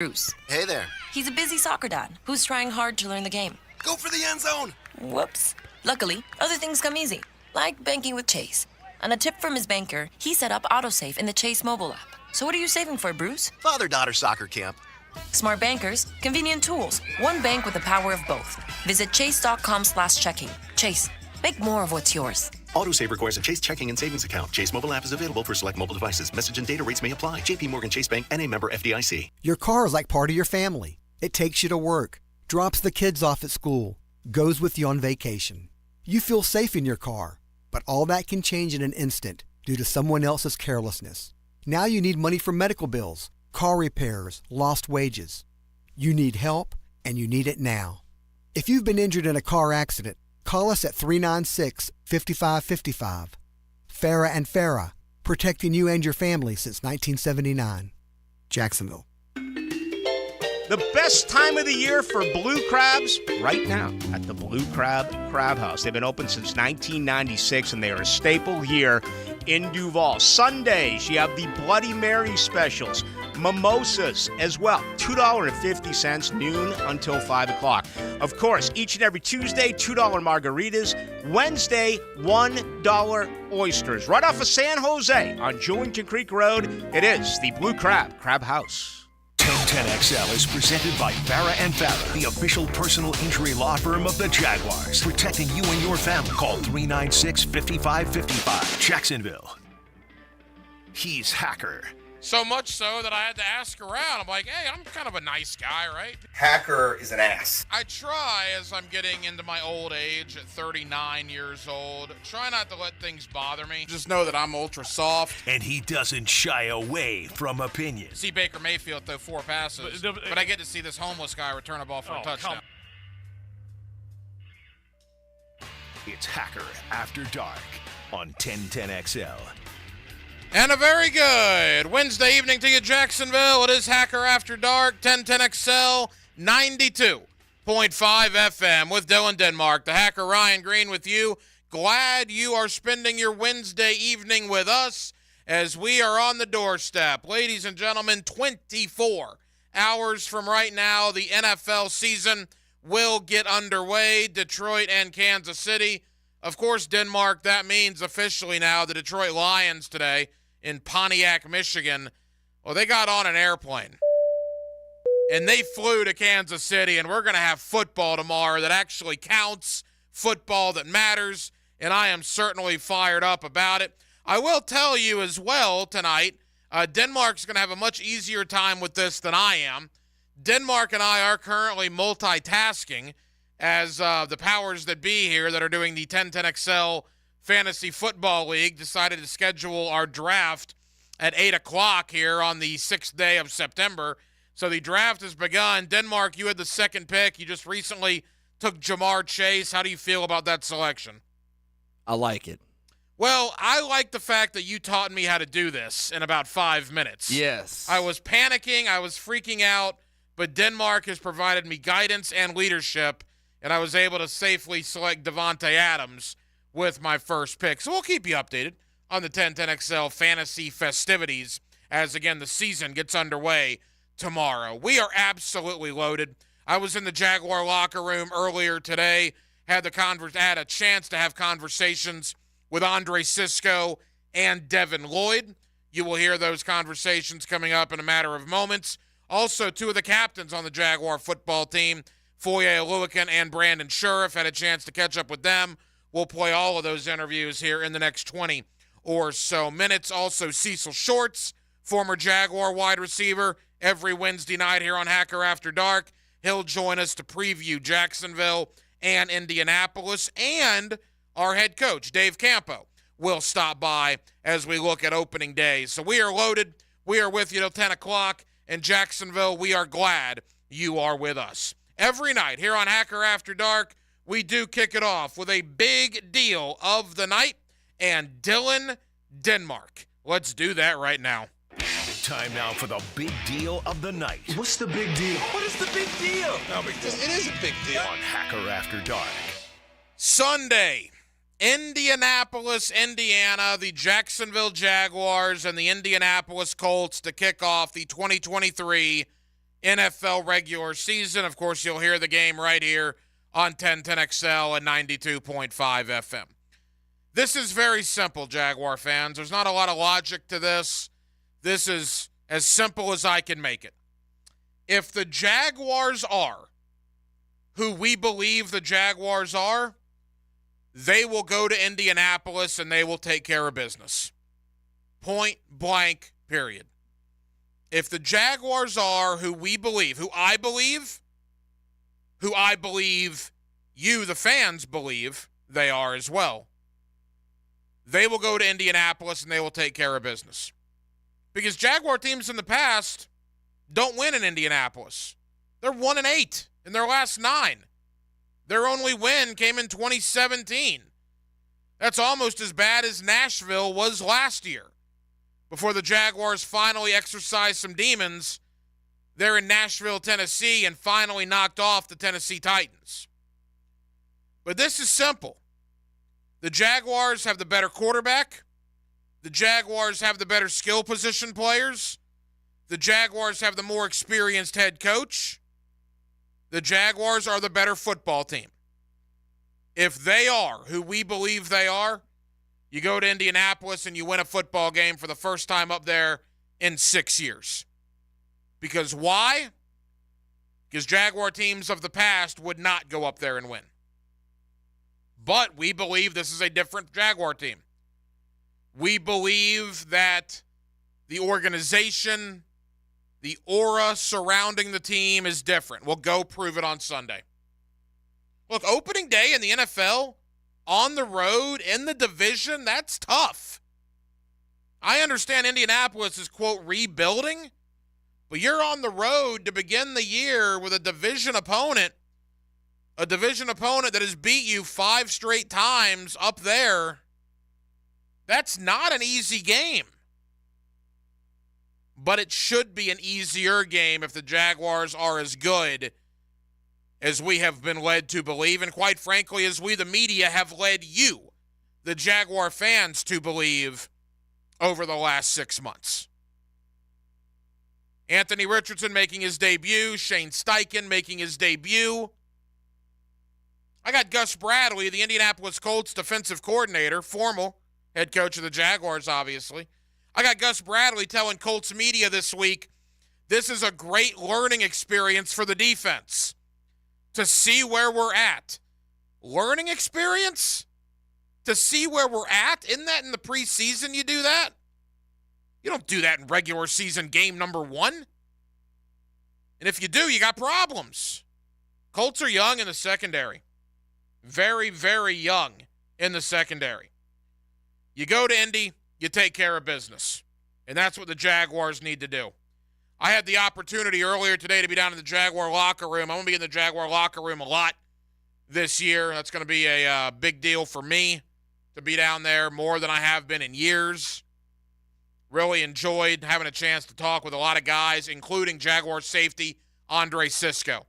Bruce. Hey there. He's a busy soccer dad who's trying hard to learn the game. Go for the end zone. Whoops. Luckily, other things come easy, like banking with Chase. And a tip from his banker, he set up AutoSave in the Chase mobile app. So what are you saving for, Bruce? Father-daughter soccer camp. Smart bankers, convenient tools, one bank with the power of both. Visit chase.com/checking. Chase, make more of what's yours. AutoSave requires a Chase checking and savings account. Chase mobile app is available for select mobile devices. Message and data rates may apply. JP Morgan Chase Bank and a member FDIC. Your car is like part of your family. It takes you to work, drops the kids off at school, goes with you on vacation. You feel safe in your car, but all that can change in an instant due to someone else's carelessness. Now you need money for medical bills, car repairs, lost wages. You need help, and you need it now. If you've been injured in a car accident, call us at 396-5555. Farah and Farah, protecting you and your family since 1979. Jacksonville. The best time of the year for blue crabs right now at the Blue Crab Crab House. They've been open since 1996, and they are a staple here in Duval. Sundays, you have the Bloody Mary specials, mimosas as well, $2.50 noon until 5 o'clock. Of course, each and every Tuesday, $2 margaritas. Wednesday, $1 oysters. Right off of San Jose on Julington Creek Road, it is the Blue Crab Crab House. 1010XL is presented by Farah and Farah, the official personal injury law firm of the Jaguars, protecting you and your family. Call 396-5555. Jacksonville. He's Hacker. So much so that I had to ask around. I'm like, hey, I'm kind of a nice guy, right? Hacker is an ass. I try, as I'm getting into my old age at 39 years old, try not to let things bother me. Just know that I'm ultra soft. And he doesn't shy away from opinion. See Baker Mayfield throw 4 passes, but I get to see this homeless guy return a ball for a touchdown. It's Hacker After Dark on 1010XL. And a very good Wednesday evening to you, Jacksonville. It is Hacker After Dark, 1010XL, 92.5 FM with Dylan Denmark. The Hacker Ryan Green with you. Glad you are spending your Wednesday evening with us as we are on the doorstep. Ladies and gentlemen, 24 hours from right now, the NFL season will get underway. Detroit and Kansas City. Of course, Denmark, that means officially now the Detroit Lions today in Pontiac, Michigan. Well, they got on an airplane, and they flew to Kansas City, and we're going to have football tomorrow that actually counts, football that matters, and I am certainly fired up about it. I will tell you as well tonight, Denmark's going to have a much easier time with this than I am. Denmark and I are currently multitasking as the powers that be here that are doing the 1010XL Fantasy Football League decided to schedule our draft at 8 o'clock here on the 6th day of September. So the draft has begun. Denmark, you had the second pick. You just recently took Jamar Chase. How do you feel about that selection? I like it. Well, I like the fact that you taught me how to do this in about 5 minutes. Yes. I was panicking. I was freaking out. But Denmark has provided me guidance and leadership, and I was able to safely select Davante Adams with my first pick. So we'll keep you updated on the 1010XL fantasy festivities as, again, the season gets underway tomorrow. We are absolutely loaded. I was in the Jaguar locker room earlier today, had a chance to have conversations with Andre Cisco and Devin Lloyd. You will hear those conversations coming up in a matter of moments. Also, 2 of the captains on the Jaguar football team, Foye Oluokun and Brandon Sheriff, had a chance to catch up with them. We'll play all of those interviews here in the next 20 or so minutes. Also, Cecil Shorts, former Jaguar wide receiver, every Wednesday night here on Hacker After Dark. He'll join us to preview Jacksonville and Indianapolis. And our head coach, Dave Campo, will stop by as we look at opening day. So we are loaded. We are with you till 10 o'clock. In Jacksonville, we are glad you are with us. Every night here on Hacker After Dark, we do kick it off with a big deal of the night and Dylan Denmark. Let's do that right now. Time now for the big deal of the night. What's the big deal? What is the big deal? No big deal. It is a big deal. On Hacker After Dark. Sunday, Indianapolis, Indiana, the Jacksonville Jaguars and the Indianapolis Colts to kick off the 2023 NFL regular season. Of course, you'll hear the game right here on 1010XL and 92.5 FM. This is very simple, Jaguar fans. There's not a lot of logic to this. This is as simple as I can make it. If the Jaguars are who we believe the Jaguars are, they will go to Indianapolis and they will take care of business. Point blank, period. If the Jaguars are who we believe, who I believe you, the fans, believe they are as well, they will go to Indianapolis and they will take care of business. Because Jaguar teams in the past don't win in Indianapolis. They're 1-8 in their last 9. Their only win came in 2017. That's almost as bad as Nashville was last year. Before the Jaguars finally exercised some demons, they're in Nashville, Tennessee, and finally knocked off the Tennessee Titans. But this is simple. The Jaguars have the better quarterback. The Jaguars have the better skill position players. The Jaguars have the more experienced head coach. The Jaguars are the better football team. If they are who we believe they are, you go to Indianapolis and you win a football game for the first time up there in 6 years. Because why? Because Jaguar teams of the past would not go up there and win. But we believe this is a different Jaguar team. We believe that the organization, the aura surrounding the team is different. We'll go prove it on Sunday. Look, opening day in the NFL, on the road, in the division, that's tough. I understand Indianapolis is, quote, rebuilding, but you're on the road to begin the year with a division opponent that has beat you 5 straight times up there. That's not an easy game. But it should be an easier game if the Jaguars are as good as we have been led to believe, and quite frankly, as we, the media, have led you, the Jaguar fans, to believe over the last 6 months. Anthony Richardson making his debut, Shane Steichen making his debut. I got Gus Bradley, the Indianapolis Colts defensive coordinator, formal head coach of the Jaguars, obviously. I got Gus Bradley telling Colts media this week, this is a great learning experience for the defense to see where we're at. Learning experience? To see where we're at? Isn't that in the preseason you do that? You don't do that in regular season game number 1. And if you do, you got problems. Colts are young in the secondary. Very, very young in the secondary. You go to Indy, you take care of business. And that's what the Jaguars need to do. I had the opportunity earlier today to be down in the Jaguar locker room. I'm going to be in the Jaguar locker room a lot this year. That's going to be a big deal for me to be down there more than I have been in years. Really enjoyed having a chance to talk with a lot of guys, including Jaguar safety Andre Cisco.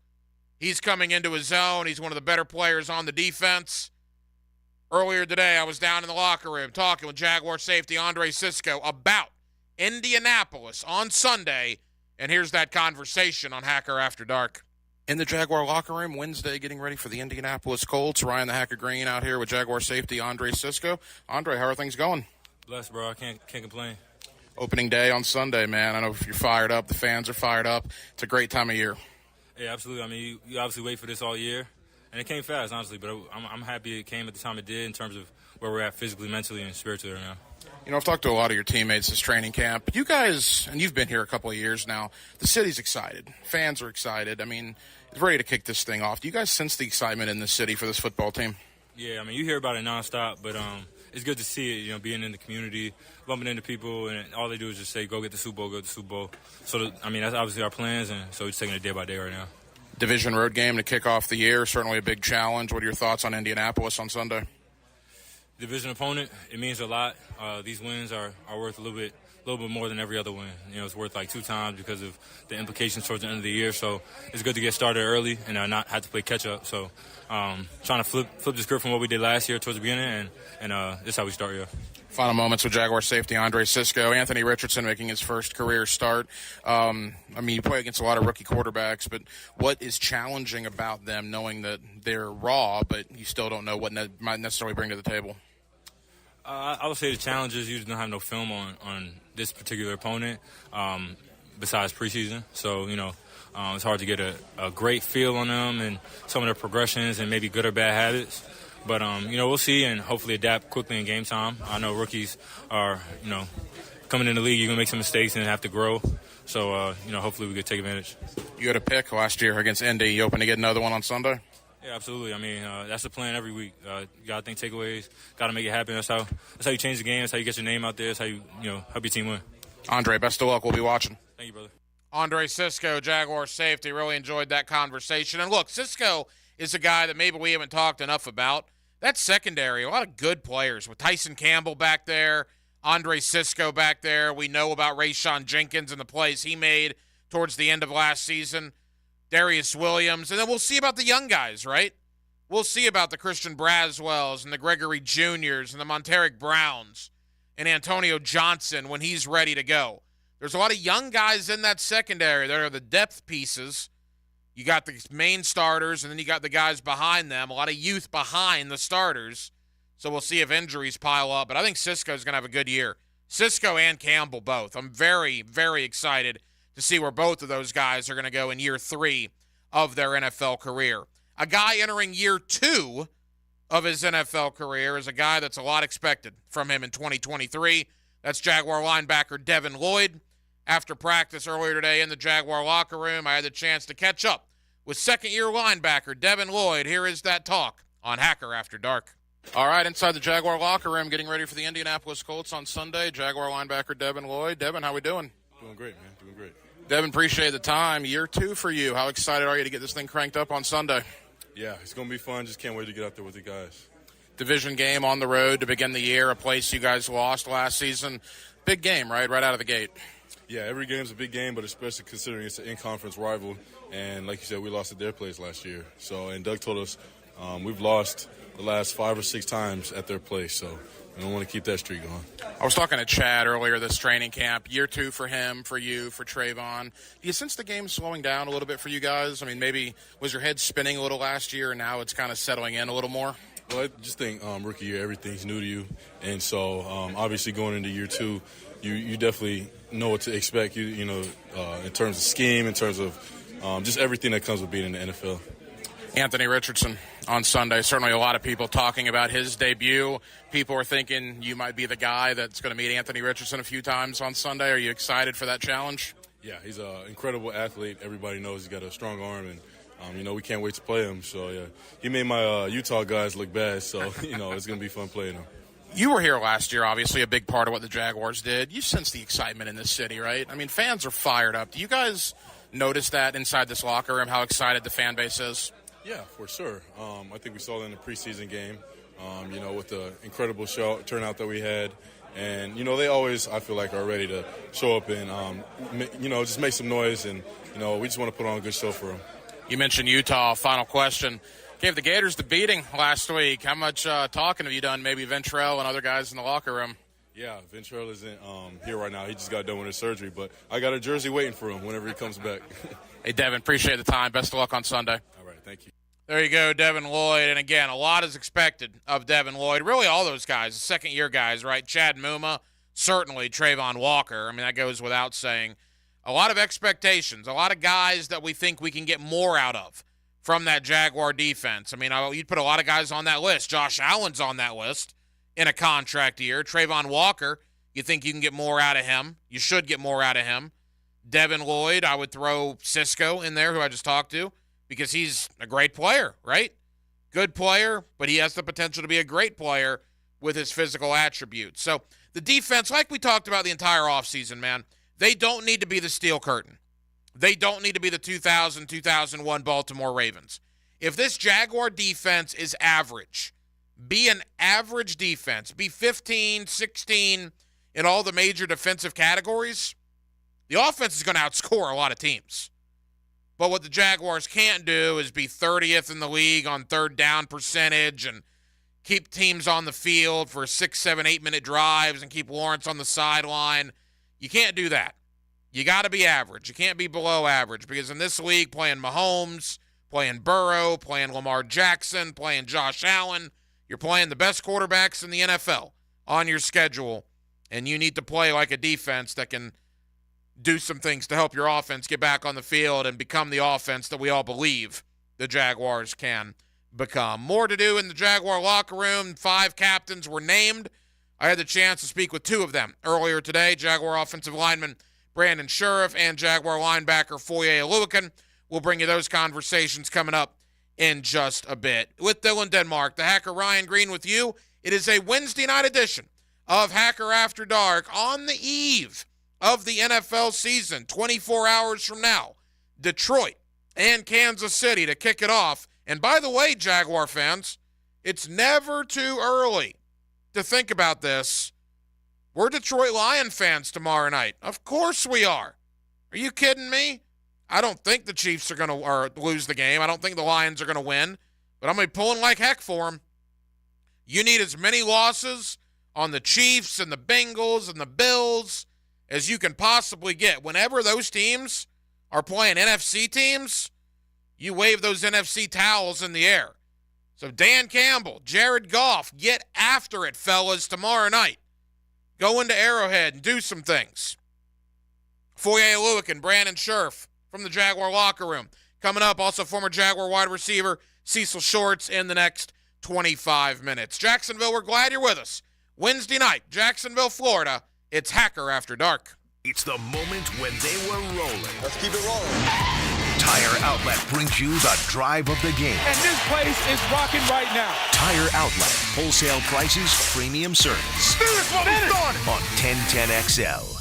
He's coming into his own. He's one of the better players on the defense. Earlier today, I was down in the locker room talking with Jaguar safety Andre Cisco about Indianapolis on Sunday, and here's that conversation on Hacker After Dark. In the Jaguar locker room Wednesday, getting ready for the Indianapolis Colts. Ryan the Hacker Green out here with Jaguar safety Andre Cisco. Andre, how are things going? Blessed, bro. I can't complain. Opening day on Sunday, man. I know if you're fired up, the fans are fired up. It's a great time of year. Yeah, absolutely. I mean, you obviously wait for this all year, and it came fast, honestly. But I'm happy it came at the time it did in terms of where we're at physically, mentally, and spiritually right now. You know, I've talked to a lot of your teammates this training camp. You guys, and you've been here a couple of years now, the city's excited. Fans are excited. I mean, it's ready to kick this thing off. Do you guys sense the excitement in the city for this football team? Yeah, I mean, you hear about it nonstop, but it's good to see it, you know, being in the community, bumping into people, and all they do is just say, go get the Super Bowl, go get the Super Bowl. So, I mean, that's obviously our plans, and so we're just taking it day by day right now. Division road game to kick off the year, certainly a big challenge. What are your thoughts on Indianapolis on Sunday? Division opponent, it means a lot. These wins are worth a little bit more than every other win. You know, it's worth like 2 times because of the implications towards the end of the year. So it's good to get started early and not have to play catch up. So trying to flip the script from what we did last year towards the beginning, and this is how we start here. Final moments with Jaguar safety Andre Cisco. Anthony Richardson making his first career start. You play against a lot of rookie quarterbacks, but what is challenging about them knowing that they're raw, but you still don't know what might necessarily bring to the table? I would say the challenge is you don't have no film on this particular opponent besides preseason. So, it's hard to get a great feel on them and some of their progressions and maybe good or bad habits. But, we'll see and hopefully adapt quickly in game time. I know rookies are, coming in the league, you're going to make some mistakes and have to grow. So, hopefully we can take advantage. You had a pick last year against Indy. You hoping to get another one on Sunday? Yeah, absolutely. That's the plan every week. You got to think takeaways, got to make it happen. That's how you change the game. That's how you get your name out there. That's how you help your team win. Andre, best of luck. We'll be watching. Thank you, brother. Andre Cisco, Jaguar safety. Really enjoyed that conversation. And look, Cisco is a guy that maybe we haven't talked enough about. That secondary, a lot of good players with Tyson Campbell back there, Andre Cisco back there. We know about Rayshawn Jenkins and the plays he made towards the end of last season. Darius Williams. And then we'll see about the young guys, right? We'll see about the Christian Braswells and the Gregory Juniors and the Monteric Browns and Antonio Johnson when he's ready to go. There's a lot of young guys in that secondary that are the depth pieces. You got the main starters, and then you got the guys behind them, a lot of youth behind the starters. So we'll see if injuries pile up. But I think Cisco's going to have a good year. Cisco and Campbell both. I'm very, very excited to see where both of those guys are going to go in year 3 of their NFL career. A guy entering year 2 of his NFL career is a guy that's a lot expected from him in 2023. That's Jaguar linebacker Devin Lloyd. After practice earlier today in the Jaguar locker room, I had the chance to catch up with second-year linebacker Devin Lloyd. Here is that talk on Hacker After Dark. All right, inside the Jaguar locker room, getting ready for the Indianapolis Colts on Sunday. Jaguar linebacker Devin Lloyd. Devin, how we doing? Doing great, man. Doing great. Devin, appreciate the time. Year 2 for you. How excited are you to get this thing cranked up on Sunday? Yeah, it's going to be fun. Just can't wait to get out there with the guys. Division game on the road to begin the year, a place you guys lost last season. Big game, right out of the gate. Yeah, every game's a big game, but especially considering it's an in-conference rival. And like you said, we lost at their place last year. And Doug told us we've lost the last 5 or 6 times at their place. So we don't want to keep that streak going. I was talking to Chad earlier this training camp. Year 2 for him, for you, for Trayvon. Do you sense the game slowing down a little bit for you guys? Maybe was your head spinning a little last year, and now it's kind of settling in a little more? Well, I just think rookie year, everything's new to you. And so obviously going into year 2, you definitely know what to expect, in terms of scheme, in terms of just everything that comes with being in the NFL. Anthony Richardson on Sunday. Certainly a lot of people talking about his debut. People are thinking you might be the guy that's going to meet Anthony Richardson a few times on Sunday. Are you excited for that challenge? Yeah, he's an incredible athlete. Everybody knows he's got a strong arm, and we can't wait to play him. So, yeah, he made my Utah guys look bad, so, it's going to be fun playing him. You were here last year, obviously a big part of what the Jaguars did. You sense the excitement in this city, right? Fans are fired up. Do you guys notice that inside this locker room, how excited the fan base is? Yeah, for sure. I think we saw that in the preseason game, with the incredible turnout that we had. And, they always, I feel like, are ready to show up and, just make some noise. And, we just want to put on a good show for them. You mentioned Utah. Final question. Gave the Gators the beating last week. How much talking have you done, maybe Ventrell and other guys in the locker room? Yeah, Ventrell isn't here right now. He just got done with his surgery. But I got a jersey waiting for him whenever he comes back. Hey, Devin, appreciate the time. Best of luck on Sunday. All right, thank you. There you go, Devin Lloyd. And, again, a lot is expected of Devin Lloyd. Really all those guys, the second-year guys, right? Chad Muma, certainly Trayvon Walker. That goes without saying. A lot of expectations, a lot of guys that we think we can get more out of from that Jaguar defense. You'd put a lot of guys on that list. Josh Allen's on that list in a contract year. Trayvon Walker, you think you can get more out of him. You should get more out of him. Devin Lloyd, I would throw Cisco in there, who I just talked to, because he's a great player, right? Good player, but he has the potential to be a great player with his physical attributes. So the defense, like we talked about the entire offseason, man, they don't need to be the steel curtain. They don't need to be the 2000-2001 Baltimore Ravens. If this Jaguar defense is average, be an average defense, be 15, 16 in all the major defensive categories, the offense is going to outscore a lot of teams. But what the Jaguars can't do is be 30th in the league on third down percentage and, keep teams on the field for 6, 7, 8-minute drives and keep Lawrence on the sideline. You can't do that. You got to be average. You can't be below average because in this league, playing Mahomes, playing Burrow, playing Lamar Jackson, playing Josh Allen, you're playing the best quarterbacks in the NFL on your schedule, and you need to play like a defense that can do some things to help your offense get back on the field and become the offense that we all believe the Jaguars can become. More to do in the Jaguar locker room. 5 captains were named. I had the chance to speak with 2 of them earlier today, Jaguar offensive lineman Brandon Sheriff and Jaguar linebacker Foye Oluokun. We'll bring you those conversations coming up in just a bit. With Dylan Denmark, the hacker Ryan Green with you. It is a Wednesday night edition of Hacker After Dark on the eve of the NFL season. 24 hours from now, Detroit and Kansas City to kick it off. And by the way, Jaguar fans, it's never too early to think about this. We're Detroit Lion fans tomorrow night. Of course we are. Are you kidding me? I don't think the Chiefs are going to lose the game. I don't think the Lions are going to win. But I'm going to be pulling like heck for them. You need as many losses on the Chiefs and the Bengals and the Bills as you can possibly get. Whenever those teams are playing NFC teams, you wave those NFC towels in the air. So Dan Campbell, Jared Goff, get after it, fellas, tomorrow night. Go into Arrowhead and do some things. Foye Oluokun, Brandon Sheriff from the Jaguar locker room. Coming up, also former Jaguar wide receiver Cecil Shorts in the next 25 minutes. Jacksonville, we're glad you're with us. Wednesday night, Jacksonville, Florida. It's Hacker After Dark. It's the moment when they were rolling. Let's keep it rolling. Tire Outlet brings you the drive of the game. And this place is rocking right now. Tire Outlet. Wholesale prices, premium service. Finish what we started. On 1010XL.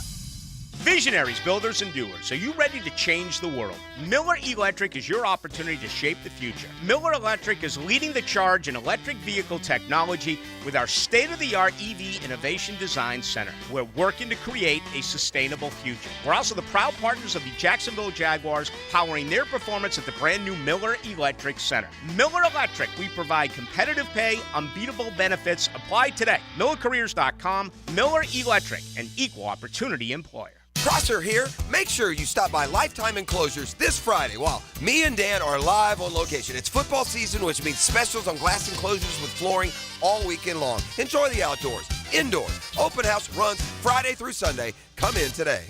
Visionaries, builders, and doers, are you ready to change the world? Miller Electric is your opportunity to shape the future. Miller Electric is leading the charge in electric vehicle technology with our state-of-the-art EV Innovation Design Center. We're working to create a sustainable future. We're also the proud partners of the Jacksonville Jaguars, powering their performance at the brand-new Miller Electric Center. Miller Electric, we provide competitive pay, unbeatable benefits. Apply today. MillerCareers.com. Miller Electric, an equal opportunity employer. Prosser here. Make sure you stop by Lifetime Enclosures this Friday while me and Dan are live on location. It's football season, which means specials on glass enclosures with flooring all weekend long. Enjoy the outdoors, indoors, open house runs Friday through Sunday. Come in today.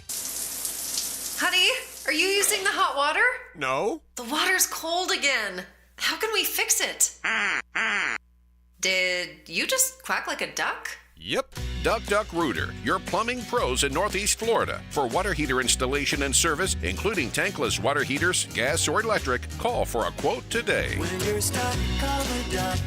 Honey, are you using the hot water? No. The water's cold again. How can we fix it? Did you just quack like a duck? Yep. Duck Rooter, your plumbing pros in Northeast Florida. For water heater installation and service, including tankless water heaters, gas, or electric, call for a quote today. When you're stuck, call a duck.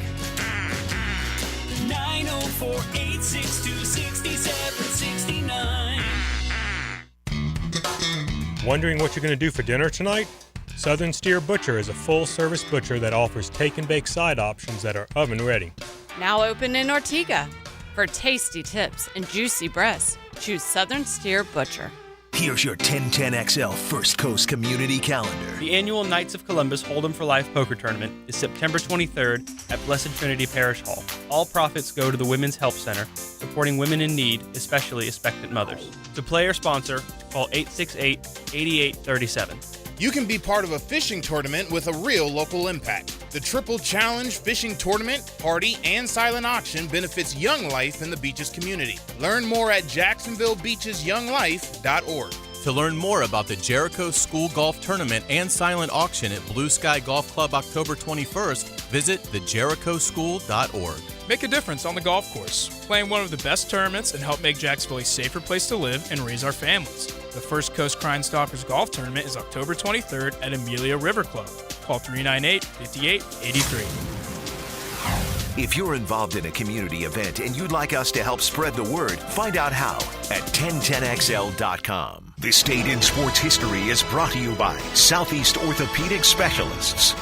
904-862-6769. Wondering what you're going to do for dinner tonight? Southern Steer Butcher is a full-service butcher that offers take-and-bake side options that are oven-ready. Now open in Ortega. For tasty tips and juicy breasts, choose Southern Steer Butcher. Here's your 1010XL First Coast Community Calendar. The annual Knights of Columbus Hold'em for Life Poker Tournament is September 23rd at Blessed Trinity Parish Hall. All profits go to the Women's Help Center, supporting women in need, especially expectant mothers. To play or sponsor, call 868-8837. You can be part of a fishing tournament with a real local impact. The Triple Challenge Fishing Tournament, Party, and Silent Auction benefits young life in the beaches community. Learn more at JacksonvilleBeachesYoungLife.org. To learn more about the Jericho School Golf Tournament and Silent Auction at Blue Sky Golf Club October 21st, visit thejerichoschool.org. Make a difference on the golf course, playing one of the best tournaments and help make Jacksonville a safer place to live and raise our families. The First Coast Crime Stoppers Golf Tournament is October 23rd at Amelia River Club. Call 398-5883. If you're involved in a community event and you'd like us to help spread the word, find out how at 1010XL.com. This State in Sports History is brought to you by Southeast Orthopedic Specialists.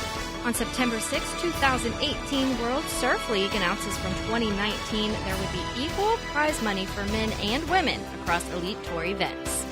On September 6, 2018, World Surf League announces from 2019 there would be equal prize money for men and women across elite tour events.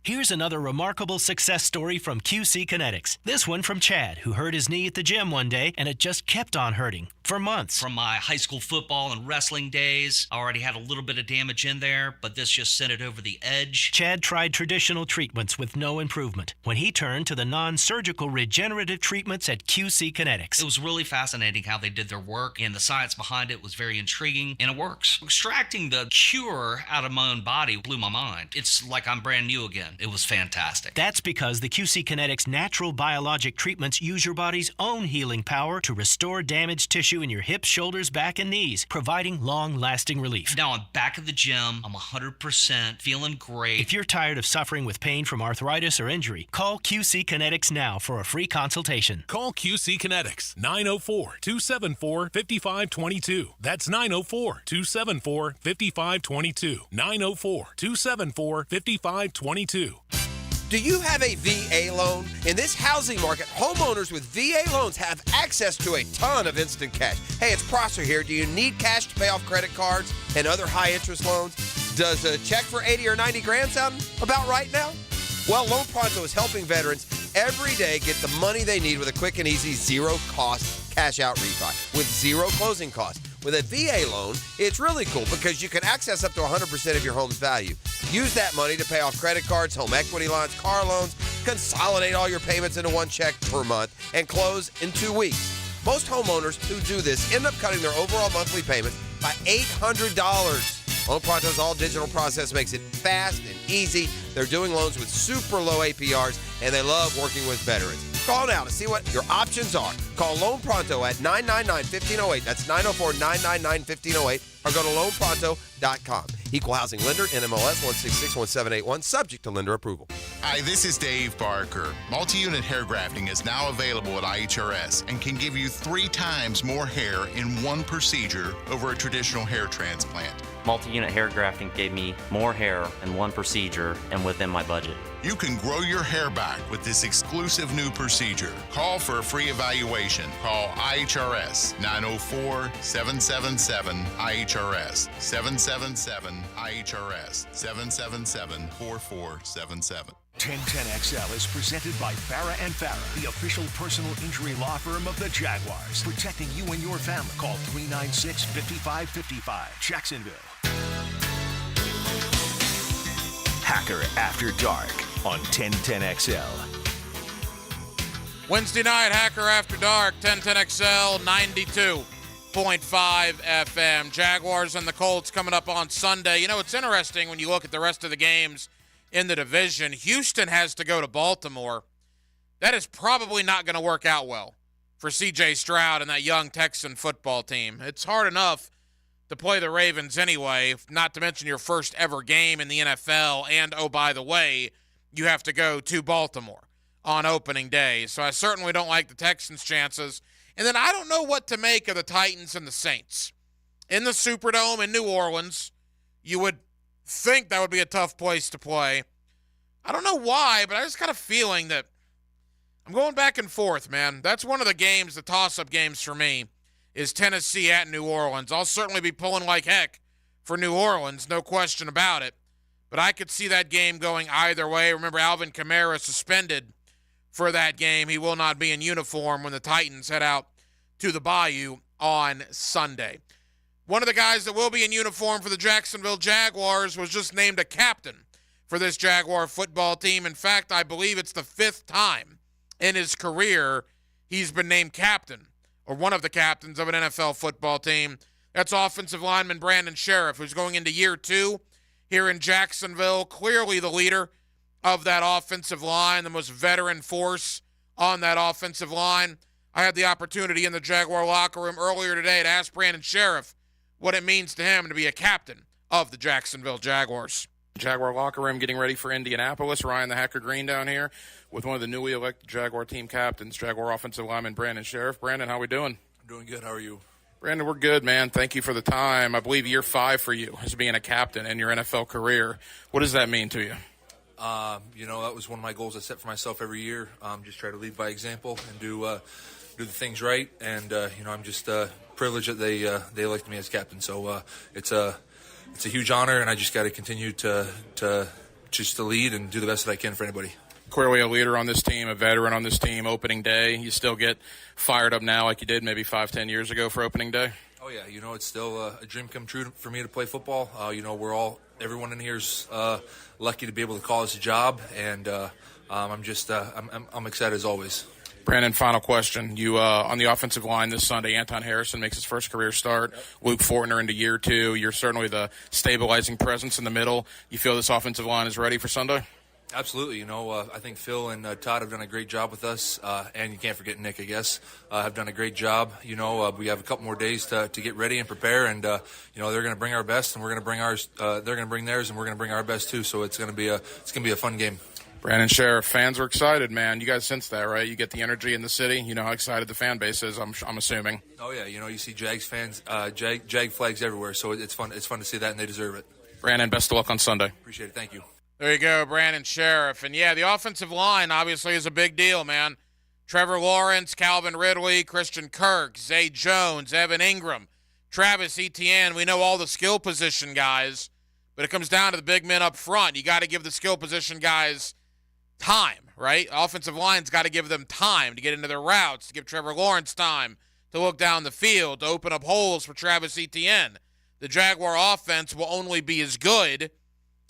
Here's another remarkable success story from QC Kinetics. This one from Chad, who hurt his knee at the gym one day, and it just kept on hurting. for months. From my high school football and wrestling days, I already had a little bit of damage in there, but this just sent it over the edge. Chad tried traditional treatments with no improvement when he turned to the non-surgical regenerative treatments at QC Kinetics. It was really fascinating how they did their work, and the science behind it was very intriguing, and it works. Extracting the cure out of my own body blew my mind. It's like I'm brand new again. It was fantastic. That's because the QC Kinetics natural biologic treatments use your body's own healing power to restore damaged tissue in your hips, shoulders, back, and knees, providing long-lasting relief. Now I'm back at the gym. I'm 100%, feeling great. If you're tired of suffering with pain from arthritis or injury, call QC Kinetics now for a free consultation. Call QC Kinetics, 904-274-5522. That's 904-274-5522. 904-274-5522. Do you have a VA loan? In this housing market, homeowners with VA loans have access to a ton of instant cash. Hey, it's Prosser here. Do you need cash to pay off credit cards and other high-interest loans? Does a check for 80 or 90 grand sound about right now? Well, Loan Pronto is helping veterans every day get the money they need with a quick and easy zero-cost cash-out refi with zero closing costs. With a VA loan, it's really cool because you can access up to 100% of your home's value. Use that money to pay off credit cards, home equity lines, car loans, consolidate all your payments into one check per month, and close in 2 weeks. Most homeowners who do this end up cutting their overall monthly payments by $800. Loan Pronto's all-digital process makes it fast and easy. They're doing loans with super low APRs, and they love working with veterans. Call now to see what your options are. Call Loan Pronto at 999-1508. That's 904-999-1508. Or go to loanpronto.com. Equal housing lender, NMLS 1661781, subject to lender approval. Hi, this is Dave Barker. Multi-unit hair grafting is now available at IHRS and can give you 3 times more hair in one procedure over a traditional hair transplant. Multi-unit hair grafting gave me more hair in one procedure and within my budget. You can grow your hair back with this exclusive new procedure. Call for a free evaluation. Call IHRS 904-777-IHRS 777-IHRS 777-4477. 1010XL is presented by Farah and Farah, the official personal injury law firm of the Jaguars, protecting you and your family. Call 396-5555, Jacksonville. Hacker After Dark on 1010XL. Wednesday night, Hacker After Dark, 1010XL, 92.5 FM. Jaguars and the Colts coming up on Sunday. You know, it's interesting when you look at the rest of the games in the division. Houston has to go to Baltimore. That is probably not going to work out well for C.J. Stroud and that young Texan football team. It's hard enough to play the Ravens anyway, not to mention your first ever game in the NFL. And, oh, by the way, you have to go to Baltimore on opening day. So I certainly don't like the Texans' chances. And then I don't know what to make of the Titans and the Saints. In the Superdome in New Orleans, you would think that would be a tough place to play. I don't know why, but I just got a feeling that I'm going back and forth, man. That's one of the games, the toss-up games for me, is Tennessee at New Orleans. I'll certainly be pulling like heck for New Orleans, no question about it. But I could see that game going either way. Remember, Alvin Kamara suspended for that game. He will not be in uniform when the Titans head out to the Bayou on Sunday. One of the guys that will be in uniform for the Jacksonville Jaguars was just named a captain for this Jaguar football team. In fact, I believe it's the 5th time in his career he's been named captain, or one of the captains of an NFL football team. That's offensive lineman Brandon Sheriff, who's going into year 2 here in Jacksonville, clearly the leader of that offensive line, the most veteran force on that offensive line. I had the opportunity in the Jaguar locker room earlier today to ask Brandon Sheriff what it means to him to be a captain of the Jacksonville Jaguars. Jaguar locker room getting ready for Indianapolis. Ryan the Hacker Green down here with one of the newly elected Jaguar team captains, Jaguar offensive lineman Brandon Sheriff. Brandon, how we doing? I'm doing good. How are you? Brandon, we're good, man. Thank you for the time. I believe year 5 for you as being a captain in your NFL career. What does that mean to you? That was one of my goals I set for myself every year. Just try to lead by example and do the things right. And I'm just privileged that they elected me as captain. So it's a huge honor, and I just got to continue to lead and do the best that I can for anybody. Clearly a leader on this team, a veteran on this team, opening day. You still get fired up now like you did maybe 5-10 years ago for opening day? Oh, yeah. It's still a dream come true for me to play football. Everyone in here is lucky to be able to call this a job, and I'm excited as always. Brandon, final question. You on the offensive line this Sunday, Anton Harrison makes his first career start. Yep. Luke Fortner into year 2. You're certainly the stabilizing presence in the middle. You feel this offensive line is ready for Sunday? Absolutely. I think Phil and Todd have done a great job with us, and you can't forget Nick, I guess, have done a great job. We have a couple more days to get ready and prepare, and they're going to bring our best, and we're going to bring ours. They're going to bring theirs, and we're going to bring our best too. So it's going to be a fun game. Brandon Sheriff, fans are excited, man. You guys sense that, right? You get the energy in the city. You know how excited the fan base is, I'm assuming. Oh, yeah. You see Jags fans, Jag flags everywhere, so it's fun. It's fun to see that, and they deserve it. Brandon, best of luck on Sunday. Appreciate it. Thank you. There you go, Brandon Sheriff. And, yeah, the offensive line obviously is a big deal, man. Trevor Lawrence, Calvin Ridley, Christian Kirk, Zay Jones, Evan Ingram, Travis Etienne. We know all the skill position guys, but it comes down to the big men up front. You got to give the skill position guys time, right? Offensive line's got to give them time to get into their routes, to give Trevor Lawrence time to look down the field, to open up holes for Travis Etienne. The Jaguar offense will only be as good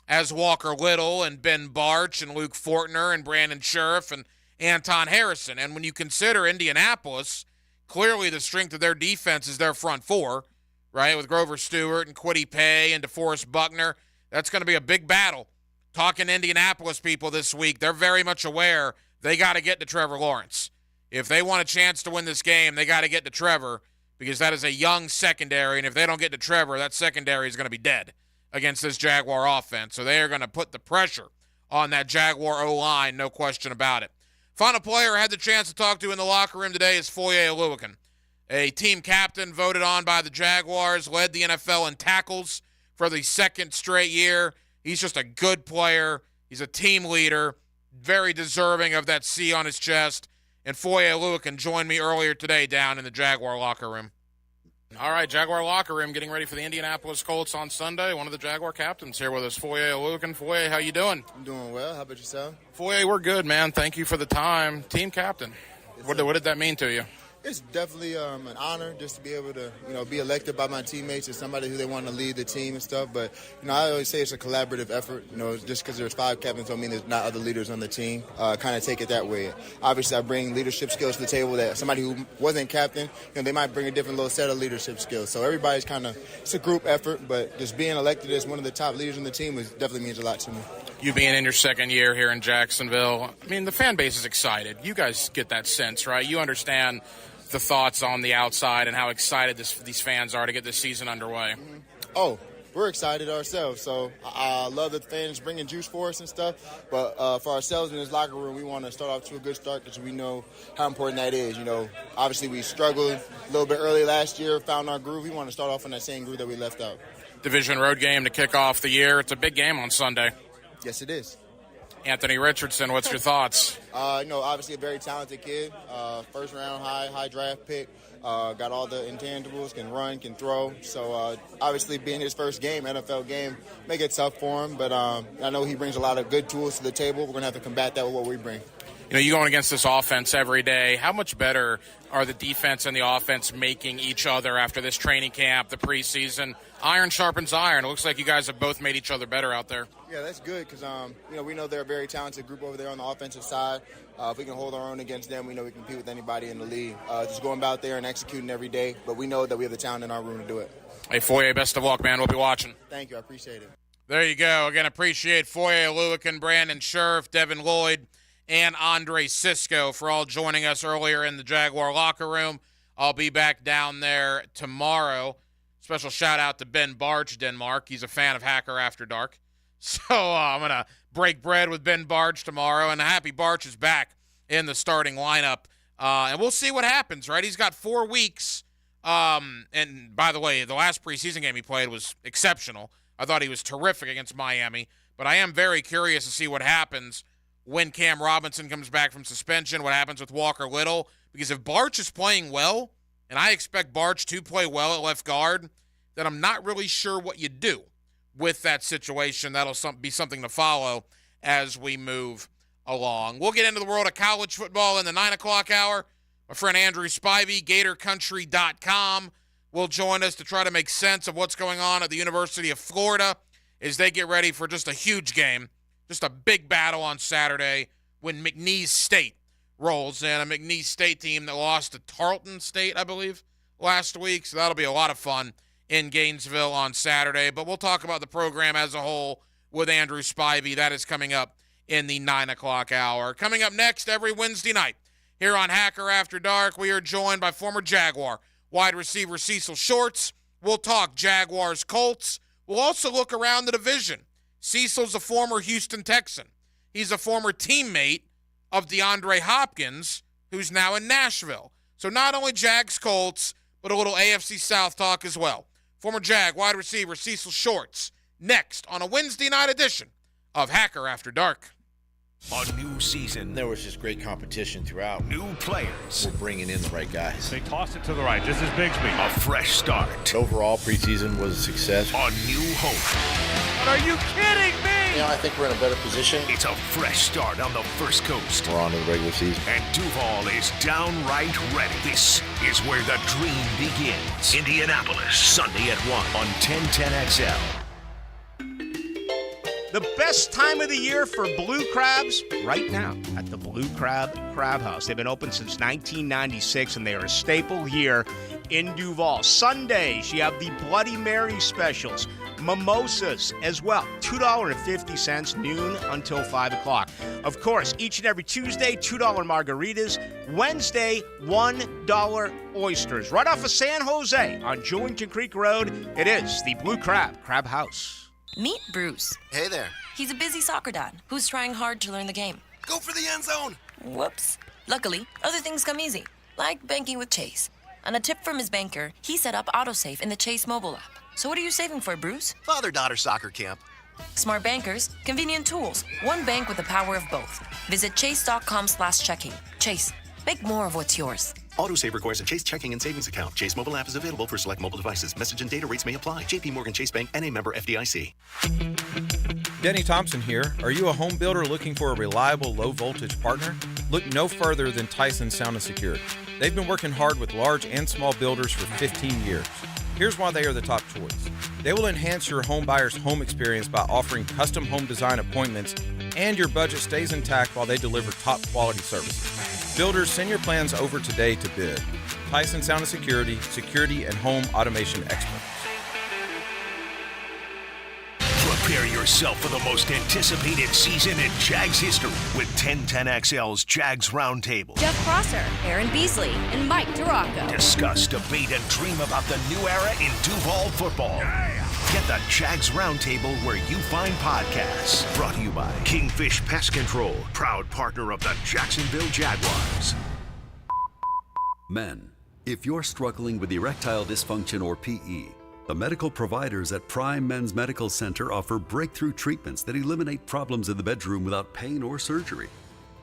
as Walker Little and Ben Barch and Luke Fortner and Brandon Sheriff and Anton Harrison. And when you consider Indianapolis, clearly the strength of their defense is their front four, right? With Grover Stewart and Kwity Paye and DeForest Buckner. That's going to be a big battle. Talking to Indianapolis people this week, they're very much aware they got to get to Trevor Lawrence. If they want a chance to win this game, they got to get to Trevor because that is a young secondary, and if they don't get to Trevor, that secondary is going to be dead against this Jaguar offense. So they are going to put the pressure on that Jaguar O-line, no question about it. Final player I had the chance to talk to in the locker room today is Foye Oluokun, a team captain voted on by the Jaguars, led the NFL in tackles for the second straight year. He's just a good player. He's a team leader, very deserving of that C on his chest. And Foye Oluokun joined me earlier today down in the Jaguar locker room. All right, Jaguar locker room getting ready for the Indianapolis Colts on Sunday. One of the Jaguar captains here with us, Foye Oluokun. Foye, how you doing? I'm doing well. How about yourself? Foye, we're good, man. Thank you for the time. Team captain. What did that mean to you? It's definitely an honor just to be able to, be elected by my teammates as somebody who they want to lead the team and stuff. But, I always say it's a collaborative effort. Just because there's 5 captains don't mean there's not other leaders on the team. Kind of take it that way. Obviously, I bring leadership skills to the table that somebody who wasn't captain, they might bring a different little set of leadership skills. So everybody's it's a group effort, but just being elected as one of the top leaders on the team definitely means a lot to me. You being in your second year here in Jacksonville, the fan base is excited. You guys get that sense, right? You understand the thoughts on the outside and how excited these fans are to get this season underway. Oh, we're excited ourselves. So I love that the fans bringing juice for us and stuff. But for ourselves in this locker room, we want to start off to a good start because we know how important that is. Obviously we struggled a little bit early last year, found our groove. We want to start off on that same groove that we left out. Division road game to kick off the year. It's a big game on Sunday. Yes, it is. Anthony Richardson, what's your thoughts? Obviously a very talented kid. First round high draft pick. Got all the intangibles, can run, can throw. So obviously being his first game, NFL game, make it tough for him. But I know he brings a lot of good tools to the table. We're going to have to combat that with what we bring. You going against this offense every day. How much better are the defense and the offense making each other after this training camp, the preseason? Iron sharpens iron. It looks like you guys have both made each other better out there. Yeah, that's good because, we know they're a very talented group over there on the offensive side. If we can hold our own against them, we know we can compete with anybody in the league. Just going out there and executing every day, but we know that we have the talent in our room to do it. Hey, Foye, best of luck, man. We'll be watching. Thank you. I appreciate it. There you go. Again, appreciate Foye Oluokun, Brandon Sheriff, Devin Lloyd, and Andre Cisco for all joining us earlier in the Jaguar locker room. I'll be back down there tomorrow. Special shout-out to Ben Barch, Denmark. He's a fan of Hacker After Dark. So I'm going to break bread with Ben Barch tomorrow, and Happy Barch is back in the starting lineup. And we'll see what happens, right? He's got 4 weeks. And, by the way, the last preseason game he played was exceptional. I thought he was terrific against Miami. But I am very curious to see what happens when Cam Robinson comes back from suspension, what happens with Walker Little. Because if Barch is playing well, and I expect Barch to play well at left guard, then I'm not really sure what you do with that situation. That'll be something to follow as we move along. We'll get into the world of college football in the 9 o'clock hour. My friend Andrew Spivey, GatorCountry.com, will join us to try to make sense of what's going on at the University of Florida as they get ready for just a huge game, just a big battle on Saturday when McNeese State rolls in, a McNeese State team that lost to Tarleton State, I believe, last week. So that'll be a lot of fun in Gainesville on Saturday. But we'll talk about the program as a whole with Andrew Spivey. That is coming up in the 9 o'clock hour. Coming up next every Wednesday night here on Hacker After Dark, we are joined by former Jaguar wide receiver Cecil Shorts. We'll talk Jaguars Colts. We'll also look around the division. Cecil's a former Houston Texan. He's a former teammate of DeAndre Hopkins, who's now in Nashville. So not only Jags Colts, but a little AFC South talk as well. Former Jag wide receiver Cecil Shorts, next on a Wednesday night edition of Hacker After Dark. A new season. There was just great competition throughout. New players. We're bringing in the right guys. They toss it to the right. This is Bigsby. A fresh start. Overall, preseason was a success. A new hope. But are you kidding me? You know, I think we're in a better position. It's a fresh start on the First Coast. We're on to the regular season. And Duval is downright ready. This is where the dream begins. Indianapolis, Sunday at 1 on 1010XL. The best time of the year for blue crabs right now at the Blue Crab Crab House. They've been open since 1996, and they are a staple here in Duval. Sundays, you have the Bloody Mary specials, mimosas as well, $2.50 noon until 5 o'clock. Of course, each and every Tuesday, $2 margaritas. Wednesday, $1 oysters. Right off of San Jose on Julington Creek Road, it is the Blue Crab Crab House. Meet Bruce. Hey there. He's a busy soccer dad who's trying hard to learn the game. Go for the end zone. Whoops. Luckily, other things come easy, like banking with Chase. On a tip from his banker, he set up AutoSave in the Chase mobile app. So what are you saving for, Bruce? Father-daughter soccer camp. Smart bankers, convenient tools, one bank with the power of both. Visit chase.com/checking. Chase, make more of what's yours. AutoSave requires a Chase checking and savings account. Chase mobile app is available for select mobile devices. Message and data rates may apply. JP Morgan Chase Bank, N.A. member FDIC. Denny Thompson here. Are you a home builder looking for a reliable low-voltage partner? Look no further than Tyson Sound & Security. They've been working hard with large and small builders for 15 years. Here's why they are the top choice. They will enhance your home buyer's home experience by offering custom home design appointments, and your budget stays intact while they deliver top-quality services. Builders, send your plans over today to bid. Tyson Sound & Security, security and home automation experts. Prepare yourself for the most anticipated season in Jags history with 1010XL's Jags Roundtable. Jeff Prosser, Aaron Beasley, and Mike Duraco. Discuss, debate, and dream about the new era in Duval football. Get the Jags Roundtable where you find podcasts. Brought to you by Kingfish Pest Control, proud partner of the Jacksonville Jaguars. Men, if you're struggling with erectile dysfunction or PE, the medical providers at Prime Men's Medical Center offer breakthrough treatments that eliminate problems in the bedroom without pain or surgery.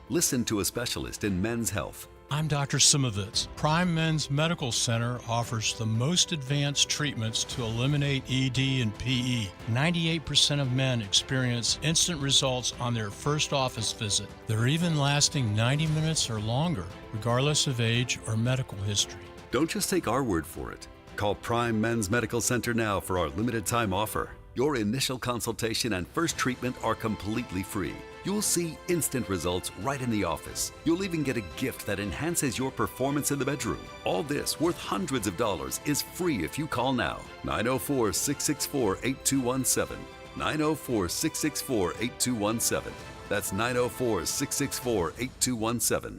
Listen to a specialist in men's health. I'm Dr. Simovitz. Prime Men's Medical Center offers the most advanced treatments to eliminate ED and PE. 98% of men experience instant results on their first office visit. They're even lasting 90 minutes or longer, regardless of age or medical history. Don't just take our word for it. Call Prime Men's Medical Center now for our limited time offer. Your initial consultation and first treatment are completely free. You'll see instant results right in the office. You'll even get a gift that enhances your performance in the bedroom. All this, worth hundreds of dollars, is free if you call now. 904-664-8217. 904-664-8217. That's 904-664-8217.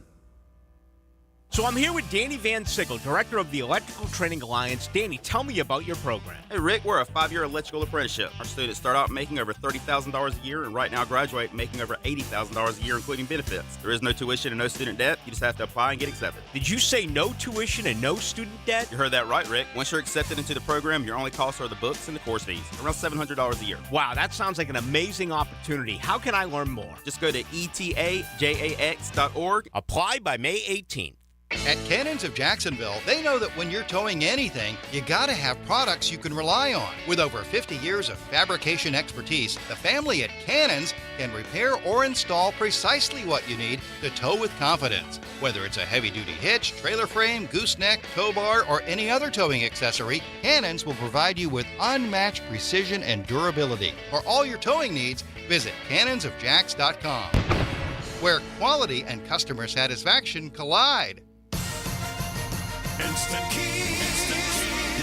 So I'm here with Danny Van Sickle, Director of the Electrical Training Alliance. Danny, tell me about your program. Hey, Rick, we're a 5-year electrical apprenticeship. Our students start out making over $30,000 a year, and right now graduate making over $80,000 a year, including benefits. There is no tuition and no student debt. You just have to apply and get accepted. Did you say no tuition and no student debt? You heard that right, Rick. Once you're accepted into the program, your only costs are the books and the course fees, around $700 a year. Wow, that sounds like an amazing opportunity. How can I learn more? Just go to etajax.org. Apply by May 18th. At Cannons of Jacksonville, they know that when you're towing anything, you gotta have products you can rely on. With over 50 years of fabrication expertise, the family at Cannons can repair or install precisely what you need to tow with confidence. Whether it's a heavy-duty hitch, trailer frame, gooseneck, tow bar, or any other towing accessory, Cannons will provide you with unmatched precision and durability. For all your towing needs, visit cannonsofjacks.com, where quality and customer satisfaction collide. Instant Keys.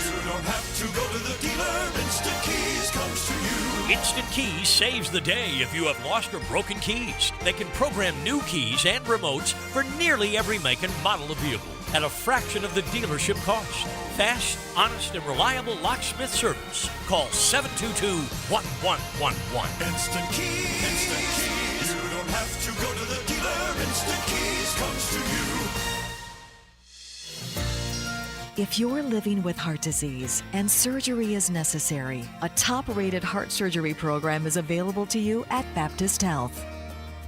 You don't have to go to the dealer. Instant Keys comes to you. Instant Keys saves the day if you have lost or broken keys. They can program new keys and remotes for nearly every make and model of vehicle at a fraction of the dealership cost. Fast, honest, and reliable locksmith service. Call 722-1111. Instant Keys. Instant Keys. You don't have to go to the dealer. Instant Keys comes to you. If you're living with heart disease and surgery is necessary, a top-rated heart surgery program is available to you at Baptist Health.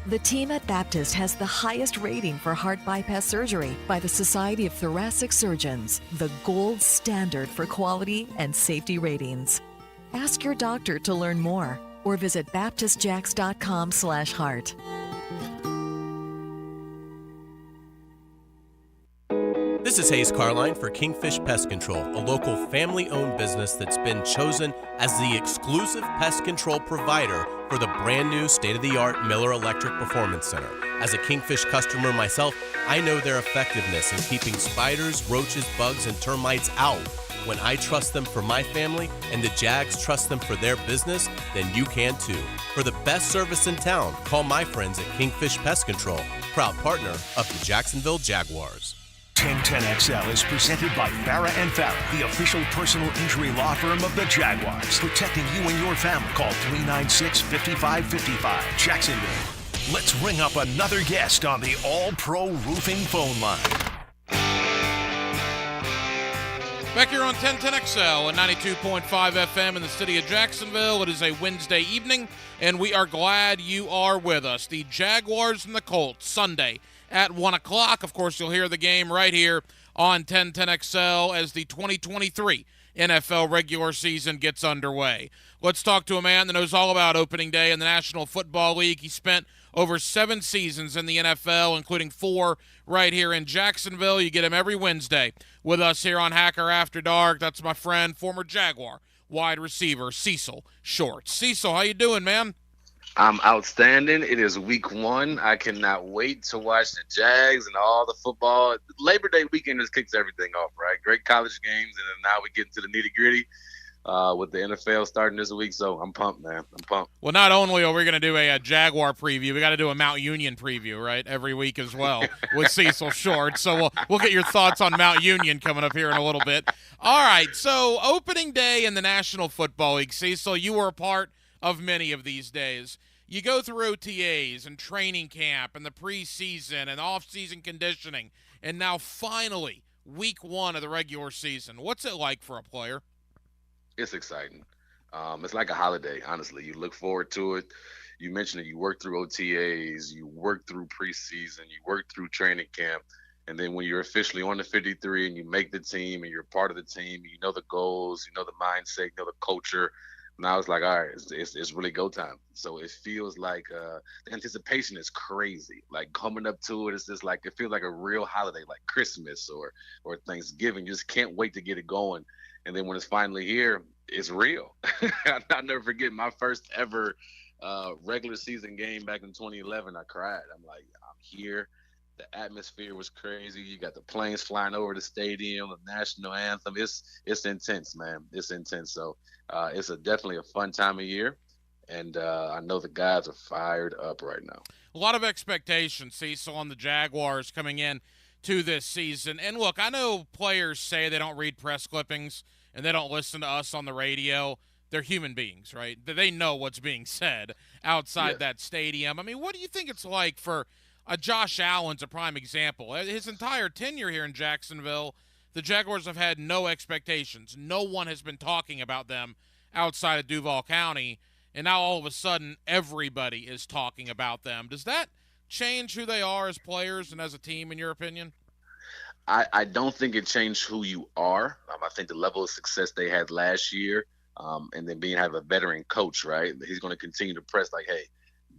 The team at Baptist has the highest rating for heart bypass surgery by the Society of Thoracic Surgeons, the gold standard for quality and safety ratings. Ask your doctor to learn more or visit baptistjacks.com/heart. This is Hayes Carline for Kingfish Pest Control, a local family-owned business that's been chosen as the exclusive pest control provider for the brand new state-of-the-art Miller Electric Performance Center. As a Kingfish customer myself, I know their effectiveness in keeping spiders, roaches, bugs, and termites out. When I trust them for my family and the Jags trust them for their business, then you can too. For the best service in town, call my friends at Kingfish Pest Control, proud partner of the Jacksonville Jaguars. 1010XL is presented by Farah & Farah, the official personal injury law firm of the Jaguars. Protecting you and your family. Call 396-5555. Jacksonville. Let's ring up another guest on the All-Pro Roofing phone line. Back here on 1010XL and 92.5 FM in the city of Jacksonville. It is a Wednesday evening, and we are glad you are with us. The Jaguars and the Colts, Sunday at 1 o'clock. Of course, you'll hear the game right here on 1010XL as the 2023 NFL regular season gets underway. Let's talk to a man that knows all about opening day in the National Football League. He spent over 7 seasons in the NFL, including 4 right here in Jacksonville. You get him every Wednesday with us here on Hacker After Dark. That's my friend, former Jaguar wide receiver, Cecil Shorts. Cecil, how you doing, man? I'm outstanding. It is week 1. I cannot wait to watch the Jags and all the football. Labor Day weekend just kicks everything off, right? Great college games, and then now we get into the nitty-gritty with the NFL starting this week. So I'm pumped, man. I'm pumped. Well, not only are we going to do a Jaguar preview, we got to do a Mount Union preview, right, every week as well with Cecil Shorts. So we'll get your thoughts on Mount Union coming up here in a little bit. All right, so opening day in the National Football League. Cecil, you were a part of many of these days. You go through OTAs and training camp and the preseason and off-season conditioning, and now finally week 1 of the regular season. What's it like for a player? It's exciting. It's like a holiday, honestly. You look forward to it. You mentioned it. You work through OTAs. You work through preseason. You work through training camp. And then when you're officially on the 53 and you make the team and you're part of the team, you know the goals, you know the mindset, you know the culture. Now it's like, all right, it's really go time. So it feels like the anticipation is crazy. Like coming up to it, it's just like it feels like a real holiday, like Christmas or Thanksgiving. You just can't wait to get it going. And then when it's finally here, it's real. I'll never forget my first ever regular season game back in 2011. I cried. I'm like, I'm here. The atmosphere was crazy. You got the planes flying over the stadium, the national anthem. It's intense, man. It's intense. So it's definitely a fun time of year, and I know the guys are fired up right now. A lot of expectations, Cecil, on the Jaguars coming in to this season. And look, I know players say they don't read press clippings and they don't listen to us on the radio. They're human beings, right? They know what's being said outside that stadium. I mean, what do you think it's like for Josh Allen's a prime example. His entire tenure here in Jacksonville, the Jaguars have had no expectations. No one has been talking about them outside of Duval County, and now all of a sudden everybody is talking about them. Does that change who they are as players and as a team, in your opinion? I don't think it changed who you are. I think the level of success they had last year, and then have a veteran coach, right? He's going to continue to press like, hey,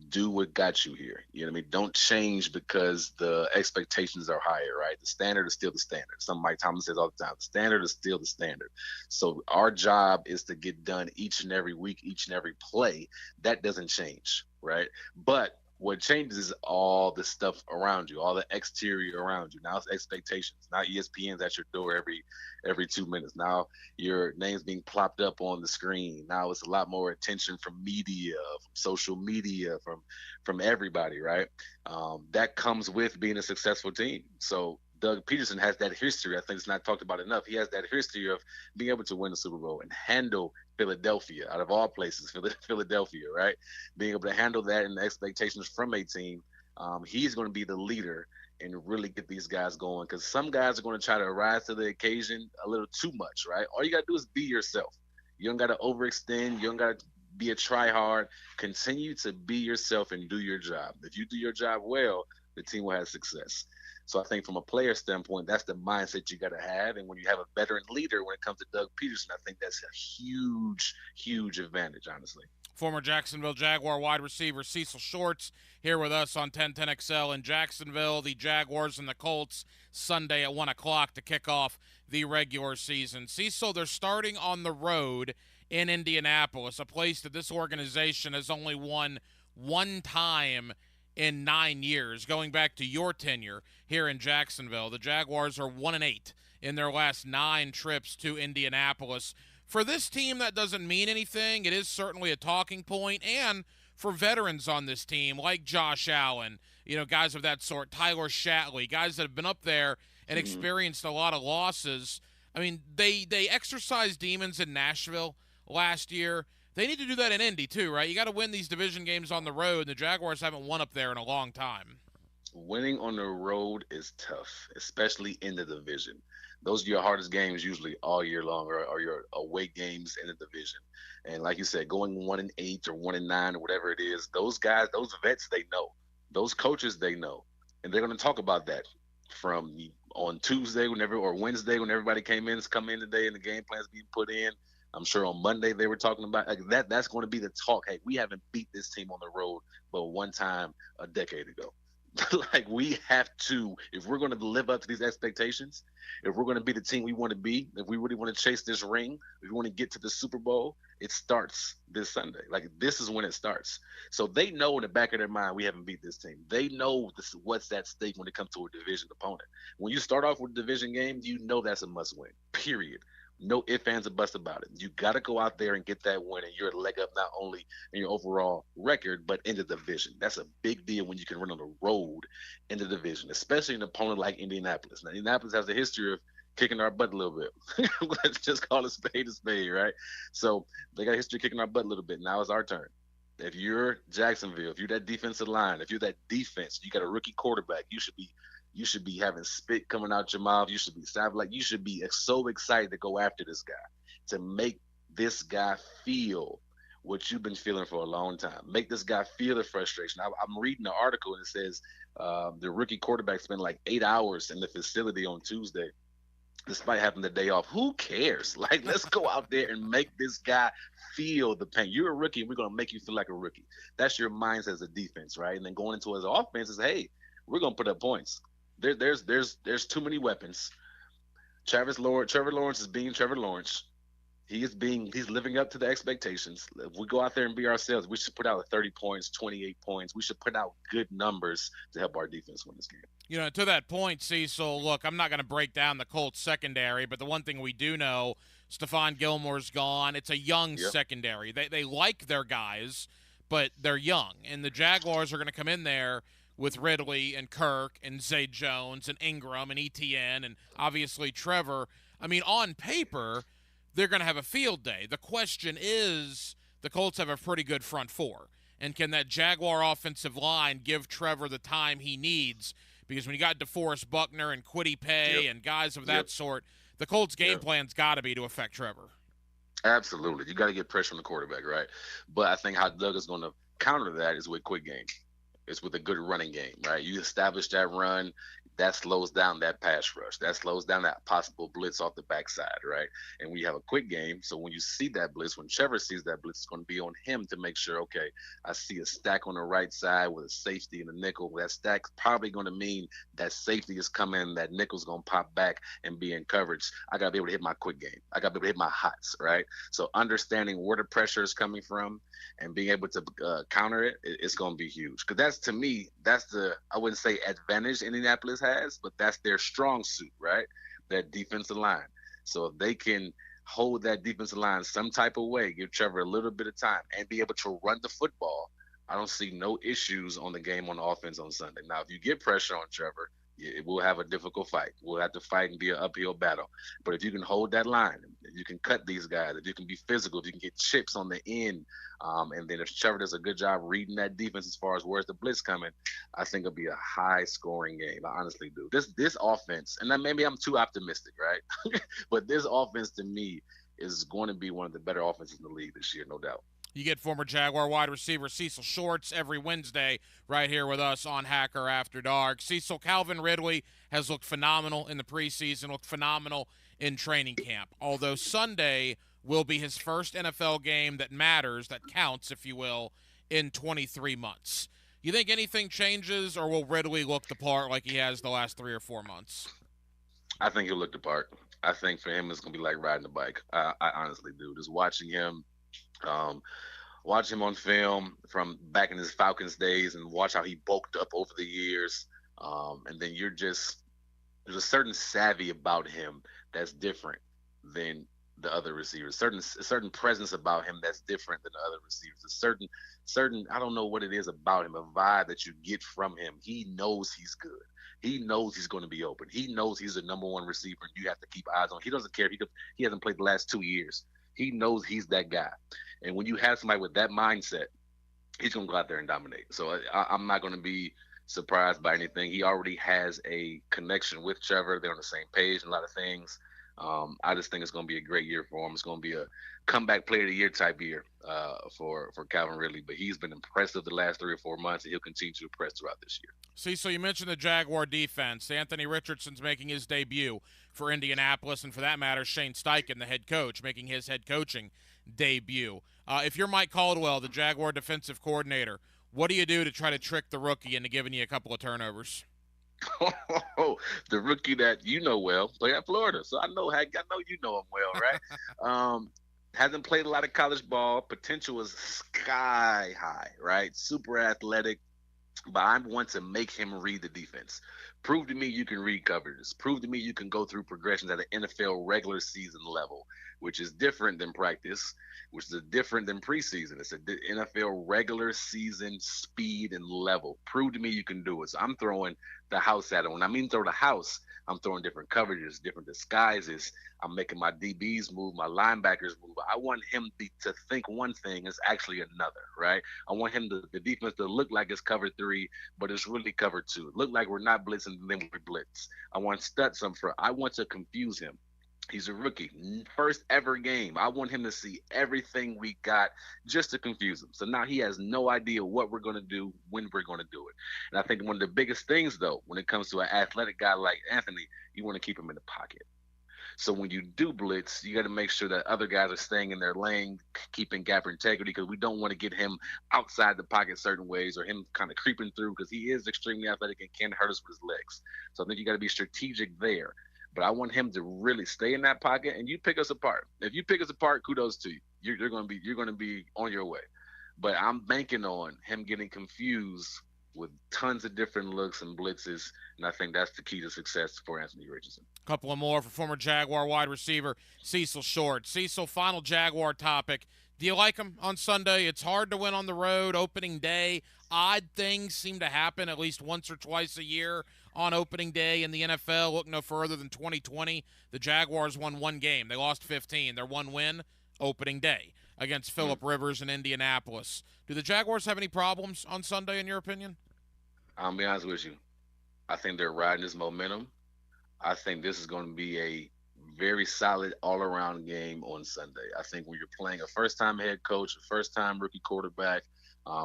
do what got you here. You know what I mean? Don't change because the expectations are higher, right? The standard is still the standard. Something Mike Tomlin says all the time. The standard is still the standard. So our job is to get done each and every week, each and every play. That doesn't change, right? But what changes is all the stuff around you, all the exterior around you. Now it's expectations. Now ESPN's at your door every 2 minutes. Now your name's being plopped up on the screen. Now it's a lot more attention from media, from social media, from everybody, right? That comes with being a successful team. So Doug Peterson has that history. I think it's not talked about enough. He has that history of being able to win the Super Bowl and handle Philadelphia, out of all places, Philadelphia, right? Being able to handle that and the expectations from a team. He's going to be the leader and really get these guys going, because some guys are going to try to rise to the occasion a little too much, right? All you got to do is be yourself. You don't got to overextend. You don't got to be a try-hard. Continue to be yourself and do your job. If you do your job well, the team will have success. So I think from a player standpoint, that's the mindset you got to have. And when you have a veteran leader, when it comes to Doug Peterson, I think that's a huge, huge advantage, honestly. Former Jacksonville Jaguar wide receiver Cecil Shorts here with us on 1010XL in Jacksonville. The Jaguars and the Colts Sunday at 1 o'clock to kick off the regular season. Cecil, they're starting on the road in Indianapolis, a place that this organization has only won one time in 9 years, going back to your tenure here in Jacksonville. The Jaguars are 1-8 in their last 9 trips to Indianapolis. For this team, that doesn't mean anything. It is certainly a talking point, and for veterans on this team like Josh Allen, guys of that sort, Tyler Shatley, guys that have been up there and experienced a lot of losses. I mean, they exercised demons in Nashville last year. They need to do that in Indy too, right? You got to win these division games on the road, and the Jaguars haven't won up there in a long time. Winning on the road is tough, especially in the division. Those are your hardest games usually all year long, or your away games in the division. And like you said, going 1-8 or 1-9 or whatever it is, those guys, those vets, they know. Those coaches, they know. And they're going to talk about that from on Tuesday or Wednesday when everybody come in today and the game plan's being put in. I'm sure on Monday they were talking about that. That's going to be the talk. Hey, we haven't beat this team on the road but one time a decade ago. Like, we have to, if we're going to live up to these expectations, if we're going to be the team we want to be, if we really want to chase this ring, if we want to get to the Super Bowl, it starts this Sunday. Like, this is when it starts. So they know in the back of their mind we haven't beat this team. They know what's at stake when it comes to a division opponent. When you start off with a division game, you know that's a must-win, period. No ifs, ands, or buts about it. You got to go out there and get that win, and you're a leg up not only in your overall record, but in the division. That's a big deal when you can run on the road in the division, especially an opponent like Indianapolis. Now, Indianapolis has a history of kicking our butt a little bit. Let's just call a spade, right? So they got a history of kicking our butt a little bit. Now it's our turn. If you're Jacksonville, if you're that defensive line, if you're that defense, you got a rookie quarterback, you should be having spit coming out your mouth. You should be you should be so excited to go after this guy, to make this guy feel what you've been feeling for a long time. Make this guy feel the frustration. I'm reading an article and it says the rookie quarterback spent like 8 hours in the facility on Tuesday, despite having the day off. Who cares? Like, let's go out there and make this guy feel the pain. You're a rookie, and we're going to make you feel like a rookie. That's your mindset as a defense, right? And then going into his offense is, hey, we're going to put up points. There's too many weapons. Trevor Lawrence is being Trevor Lawrence. He's living up to the expectations. If we go out there and be ourselves, we should put out 30 points, 28 points. We should put out good numbers to help our defense win this game. To that point, Cecil, look, I'm not going to break down the Colts secondary, but the one thing we do know, Stephon Gilmore's gone. It's a young secondary. They like their guys, but they're young. And the Jaguars are going to come in there with Ridley and Kirk and Zay Jones and Ingram and Etienne and obviously Trevor. I mean, on paper, they're going to have a field day. The question is, the Colts have a pretty good front four. And can that Jaguar offensive line give Trevor the time he needs? Because when you got DeForest Buckner and Kwity Paye and guys of that sort, the Colts' game plan's got to be to affect Trevor. Absolutely. You got to get pressure on the quarterback, right? But I think how Doug is going to counter that is with quick game. It's with a good running game, right? You establish that run, that slows down that pass rush. That slows down that possible blitz off the backside, right? And when you have a quick game, so when you see that blitz, when Trevor sees that blitz, it's going to be on him to make sure, okay, I see a stack on the right side with a safety and a nickel. That stack's probably going to mean that safety is coming, that nickel's going to pop back and be in coverage. I got to be able to hit my quick game. I got to be able to hit my hots, right? So understanding where the pressure is coming from and being able to counter it, it's going to be huge. Because that's, to me, that's the, I wouldn't say advantage Indianapolis has, but that's their strong suit, right? That defensive line. So if they can hold that defensive line some type of way, give Trevor a little bit of time, and be able to run the football, I don't see no issues on the game on offense on Sunday. Now, if you get pressure on Trevor, it will have a difficult fight. We'll have to fight and be an uphill battle. But if you can hold that line, if you can cut these guys, if you can be physical, if you can get chips on the end, and then if Trevor does a good job reading that defense as far as where's the blitz coming, I think it'll be a high-scoring game. I honestly do. This offense, and then maybe I'm too optimistic, right? But this offense, to me, is going to be one of the better offenses in the league this year, no doubt. You get former Jaguar wide receiver Cecil Shorts every Wednesday right here with us on Hacker After Dark. Cecil, Calvin Ridley has looked phenomenal in the preseason, looked phenomenal in training camp. Although Sunday will be his first NFL game that matters, that counts, if you will, in 23 months. You think anything changes, or will Ridley look the part like he has the last 3 or 4 months? I think he'll look the part. I think for him it's going to be like riding a bike. I honestly do. Just watching him. Watch him on film from back in his Falcons days and watch how he bulked up over the years. And then there's a certain savvy about him that's different than the other receivers. A certain presence about him that's different than the other receivers. A certain, I don't know what it is about him, a vibe that you get from him. He knows he's good. He knows he's going to be open. He knows he's the number one receiver and you have to keep eyes on. He doesn't care if he hasn't played the last 2 years. He knows he's that guy. And when you have somebody with that mindset, he's going to go out there and dominate. So I'm not going to be surprised by anything. He already has a connection with Trevor. They're on the same page in a lot of things. I just think it's going to be a great year for him. It's going to be a comeback player of the year type year for Calvin Ridley. But he's been impressive the last 3 or 4 months, and he'll continue to impress throughout this year. See, so you mentioned the Jaguar defense. Anthony Richardson's making his debut for Indianapolis, and for that matter, Shane Steichen, the head coach, making his head coaching debut. If you're Mike Caldwell, the Jaguar defensive coordinator, what do you do to try to trick the rookie into giving you a couple of turnovers? The rookie that you know well, play at Florida, so I know you know him well, right? Hasn't played a lot of college ball. Potential is sky high, right? Super athletic, but I want to make him read the defense. Prove to me you can read coverages. Prove to me you can go through progressions at an NFL regular season level, which is different than practice, which is different than preseason. It's an NFL regular season speed and level. Prove to me you can do it. So I'm throwing the house at him. When I mean throw the house, I'm throwing different coverages, different disguises. I'm making my DBs move, my linebackers move. I want him to think one thing is actually another, right? I want him the defense to look like it's cover 3, but it's really cover 2. Look like we're not blitzing, and then we blitz. I want Stutz up front. I want to confuse him. He's a rookie, first ever game. I want him to see everything we got just to confuse him. So now he has no idea what we're going to do, when we're going to do it. And I think one of the biggest things, though, when it comes to an athletic guy like Anthony, you want to keep him in the pocket. So when you do blitz, you got to make sure that other guys are staying in their lane, keeping gap integrity, because we don't want to get him outside the pocket certain ways or him kind of creeping through, because he is extremely athletic and can hurt us with his legs. So I think you got to be strategic there. But I want him to really stay in that pocket, and you pick us apart. If you pick us apart, kudos to you. You're going to be on your way. But I'm banking on him getting confused with tons of different looks and blitzes, and I think that's the key to success for Anthony Richardson. A couple of more for former Jaguar wide receiver Cecil Short. Cecil, final Jaguar topic. Do you like him on Sunday? It's hard to win on the road, opening day. Odd things seem to happen at least once or twice a year on opening day in the NFL. Look no further than 2020. The Jaguars won 1 game. They lost 15. Their 1 win, opening day, against Phillip Rivers in Indianapolis. Do the Jaguars have any problems on Sunday, in your opinion? I'll be honest with you. I think they're riding this momentum. I think this is going to be a very solid all-around game on Sunday. I think when you're playing a first-time head coach, a first-time rookie quarterback,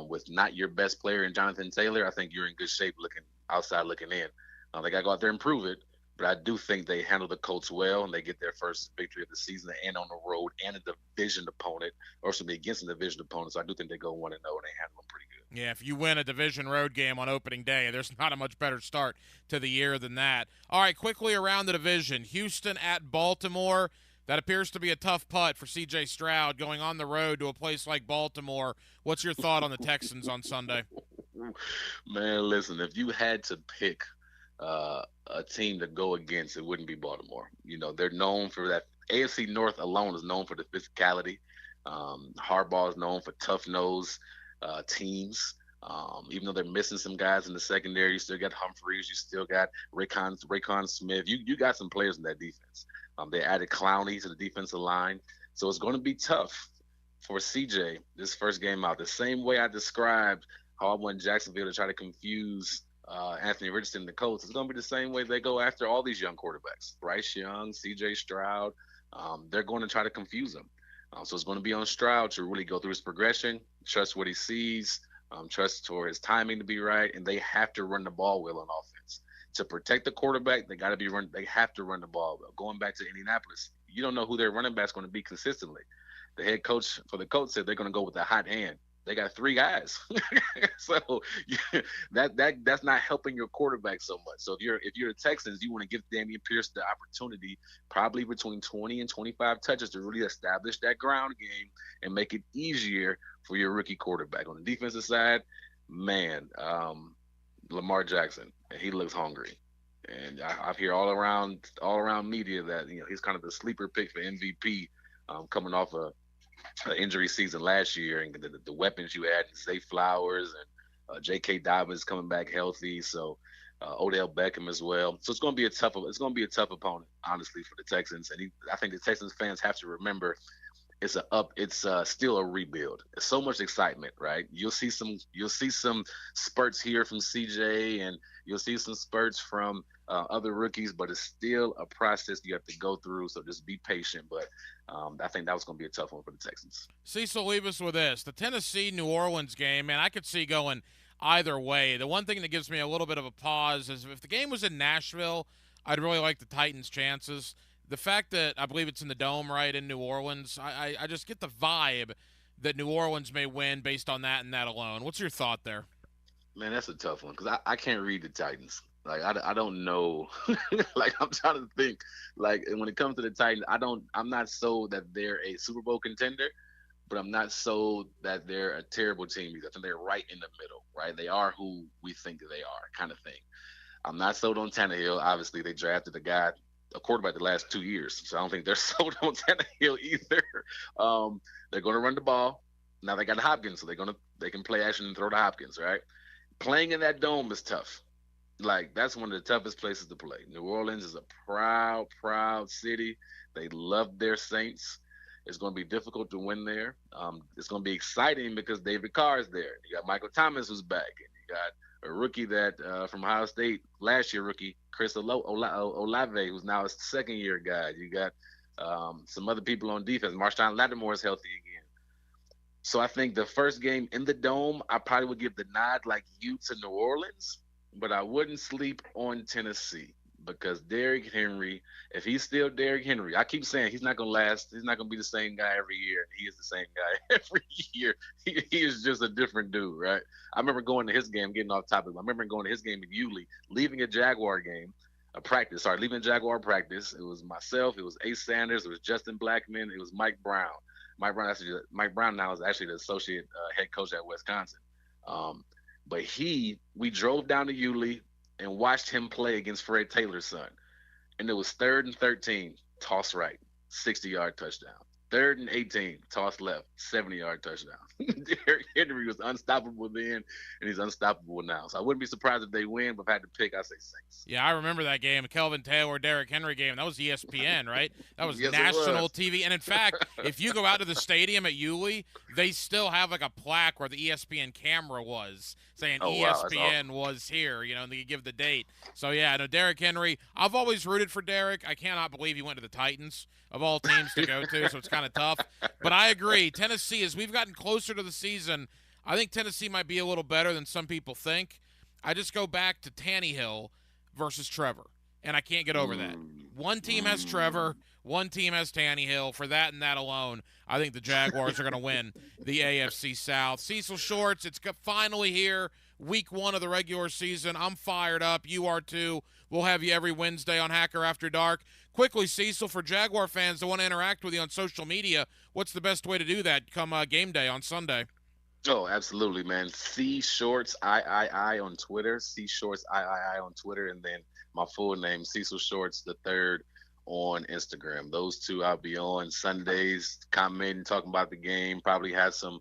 with not your best player in Jonathan Taylor, I think you're in good shape looking outside looking in. They got to go out there and prove it. But I do think they handle the Colts well, and they get their first victory of the season and on the road and a division opponent, or something against a division opponent. So I do think they go 1-0 and they handle them pretty good. Yeah, if you win a division road game on opening day, there's not a much better start to the year than that. All right, quickly around the division. Houston at Baltimore. That appears to be a tough putt for C.J. Stroud going on the road to a place like Baltimore. What's your thought on the Texans on Sunday? Man, listen, if you had to pick a team to go against, it wouldn't be Baltimore. You know, they're known for that. AFC North alone is known for the physicality. Harbaugh is known for tough-nosed teams. Even though they're missing some guys in the secondary, you still got Humphreys, you still got Raekwon Smith. You got some players in that defense. They added Clowney to the defensive line. So it's going to be tough for CJ this first game out. The same way I described how I went Jacksonville to try to confuse Anthony Richardson and the Colts. It's going to be the same way they go after all these young quarterbacks. Bryce Young, CJ Stroud. They're going to try to confuse them. So it's going to be on Stroud to really go through his progression, trust what he sees, trust for his timing to be right, and they have to run the ball well on offense. To protect the quarterback, they have to run the ball well. Going back to Indianapolis, you don't know who their running back's going to be consistently. The head coach for the Colts said they're going to go with a hot hand. They got 3 guys, so that's not helping your quarterback so much. So if you're the Texans, you want to give Dameon Pierce the opportunity, probably between 20 and 25 touches, to really establish that ground game and make it easier for your rookie quarterback. On the defensive side, man, Lamar Jackson, he looks hungry, and I hear all around media that he's kind of the sleeper pick for MVP, coming off an injury season last year, and the weapons you had, Zay Flowers and J.K. Dobbins coming back healthy, so Odell Beckham as well. So it's going to be a tough opponent, honestly, for the Texans. And I think the Texans fans have to remember it's still a rebuild. There's so much excitement, right? You'll see some spurts here from CJ, and you'll see some spurts from other rookies, but it's still a process you have to go through. So just be patient. But I think that was going to be a tough one for the Texans. Cecil, leave us with this: the Tennessee-New Orleans game. Man, I could see going either way. The one thing that gives me a little bit of a pause is if the game was in Nashville, I'd really like the Titans' chances. The fact that I believe it's in the Dome, right, in New Orleans, I just get the vibe that New Orleans may win based on that and that alone. What's your thought there? Man, that's a tough one because I can't read the Titans. Like, I don't know. Like, I'm trying to think. Like, when it comes to the Titans, I'm not sold that they're a Super Bowl contender, but I'm not sold that they're a terrible team because I think they're right in the middle, right? They are who we think they are, kind of thing. I'm not sold on Tannehill. Obviously, they drafted a quarterback the last 2 years, so I don't think they're sold on Tannehill either. They're going to run the ball. Now they got Hopkins, so they can play action and throw to Hopkins, right? Playing in that dome is tough. Like, that's one of the toughest places to play. New Orleans is a proud, proud city. They love their Saints. It's going to be difficult to win there. It's going to be exciting because David Carr is there. You got Michael Thomas who's back, and you got a rookie that from Ohio State, last year rookie, Chris Olave, who's now a second-year guy. You got some other people on defense. Marshawn Lattimore is healthy again. So I think the first game in the Dome, I probably would give the nod like you to New Orleans, but I wouldn't sleep on Tennessee because Derrick Henry, if he's still Derrick Henry, I keep saying he's not going to last. He's not going to be the same guy every year. He is the same guy every year. He is just a different dude, right? I remember going to his game, getting off topic. I remember going to his game in Yulee, leaving a Jaguar practice. It was myself. It was Ace Sanders. It was Justin Blackman. It was Mike Brown. Mike Brown now is actually the associate head coach at Wisconsin. But we drove down to Yulee and watched him play against Fred Taylor's son. And it was 3rd and 13, toss right, 60-yard touchdown. 3rd and 18, toss left, 70-yard touchdown. Derrick Henry was unstoppable then, and he's unstoppable now. So I wouldn't be surprised if they win, but if I had to pick, I'd say Saints. Yeah, I remember that game, Kelvin Taylor, Derrick Henry game. That was ESPN, right? That was Yes, national was. TV. And, in fact, if you go out to the stadium at Yulee, they still have, like, a plaque where the ESPN camera was saying ESPN was here, and they give the date. So, yeah, no, Derrick Henry, I've always rooted for Derrick. I cannot believe he went to the Titans of all teams to go to, so it's kind of tough. But I agree. Tennessee, as we've gotten closer to the season, I think Tennessee might be a little better than some people think. I just go back to Tannehill. versus Trevor, and I can't get over that. One team has Trevor, one team has Tannehill. For that and that alone, I think the Jaguars are going to win the AFC South. Cecil Shorts, it's finally here, week 1 of the regular season. I'm fired up. You are too. We'll have you every Wednesday on Hacker After Dark. Quickly, Cecil, for Jaguar fans that want to interact with you on social media, what's the best way to do that come game day on Sunday? Oh, absolutely, man. C Shorts III on Twitter. C Shorts III on Twitter, and then my full name, Cecil Shorts III on Instagram. Those two I'll be on Sundays, commenting, talking about the game. Probably have some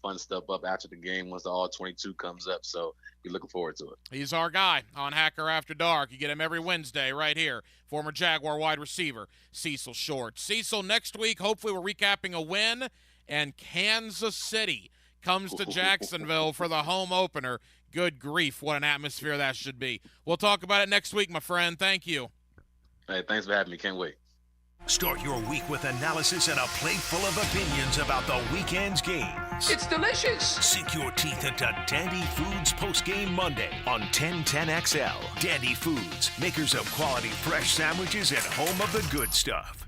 fun stuff up after the game once the All 22 comes up. So be looking forward to it. He's our guy on Hacker After Dark. You get him every Wednesday right here. Former Jaguar wide receiver Cecil Shorts. Cecil, next week, hopefully we're recapping a win, and Kansas City comes to Jacksonville for the home opener. Good grief, what an atmosphere that should be. We'll talk about it next week, my friend. Thank you. Hey, thanks for having me. Can't wait. Start your week with analysis and a plate full of opinions about the weekend's games. It's delicious. Sink your teeth into Dandy Foods Post-Game Monday on 1010XL. Dandy Foods, makers of quality fresh sandwiches and home of the good stuff.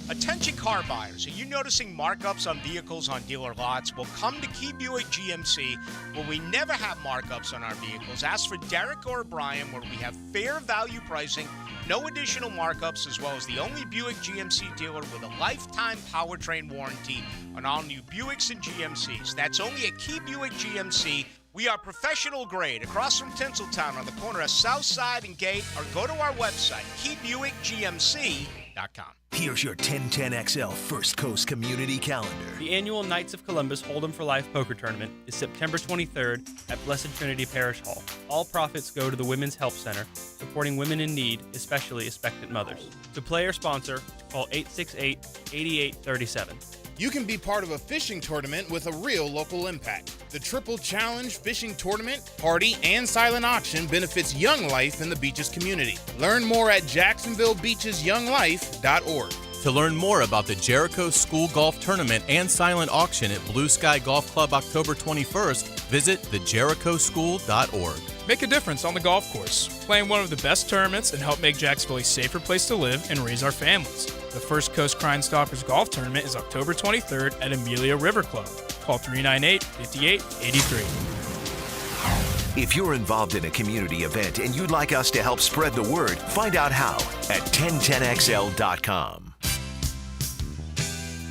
Attention car buyers, are you noticing markups on vehicles on dealer lots? Well, come to Key Buick GMC, where we never have markups on our vehicles. Ask for Derek or Brian, where we have fair value pricing, no additional markups, as well as the only Buick GMC dealer with a lifetime powertrain warranty on all new Buicks and GMCs. That's only at Key Buick GMC. We are professional grade across from Tinseltown on the corner of Southside and Gate, or go to our website, KeyBuickGMC.com. Here's your 1010XL First Coast Community Calendar. The annual Knights of Columbus Hold'em for Life poker tournament is September 23rd at Blessed Trinity Parish Hall. All profits go to the Women's Help Center, supporting women in need, especially expectant mothers. To play or sponsor, call 868-8837. You can be part of a fishing tournament with a real local impact. The Triple Challenge Fishing Tournament, Party, and Silent Auction benefits Young Life in the Beaches community. Learn more at JacksonvilleBeachesYoungLife.org. To learn more about the Jericho School Golf Tournament and Silent Auction at Blue Sky Golf Club October 21st, visit thejerichoschool.org. Make a difference on the golf course, playing one of the best tournaments, and help make Jacksonville a safer place to live and raise our families. The First Coast Crime Stoppers Golf Tournament is October 23rd at Amelia River Club. Call 398-5883. If you're involved in a community event and you'd like us to help spread the word, find out how at 1010XL.com.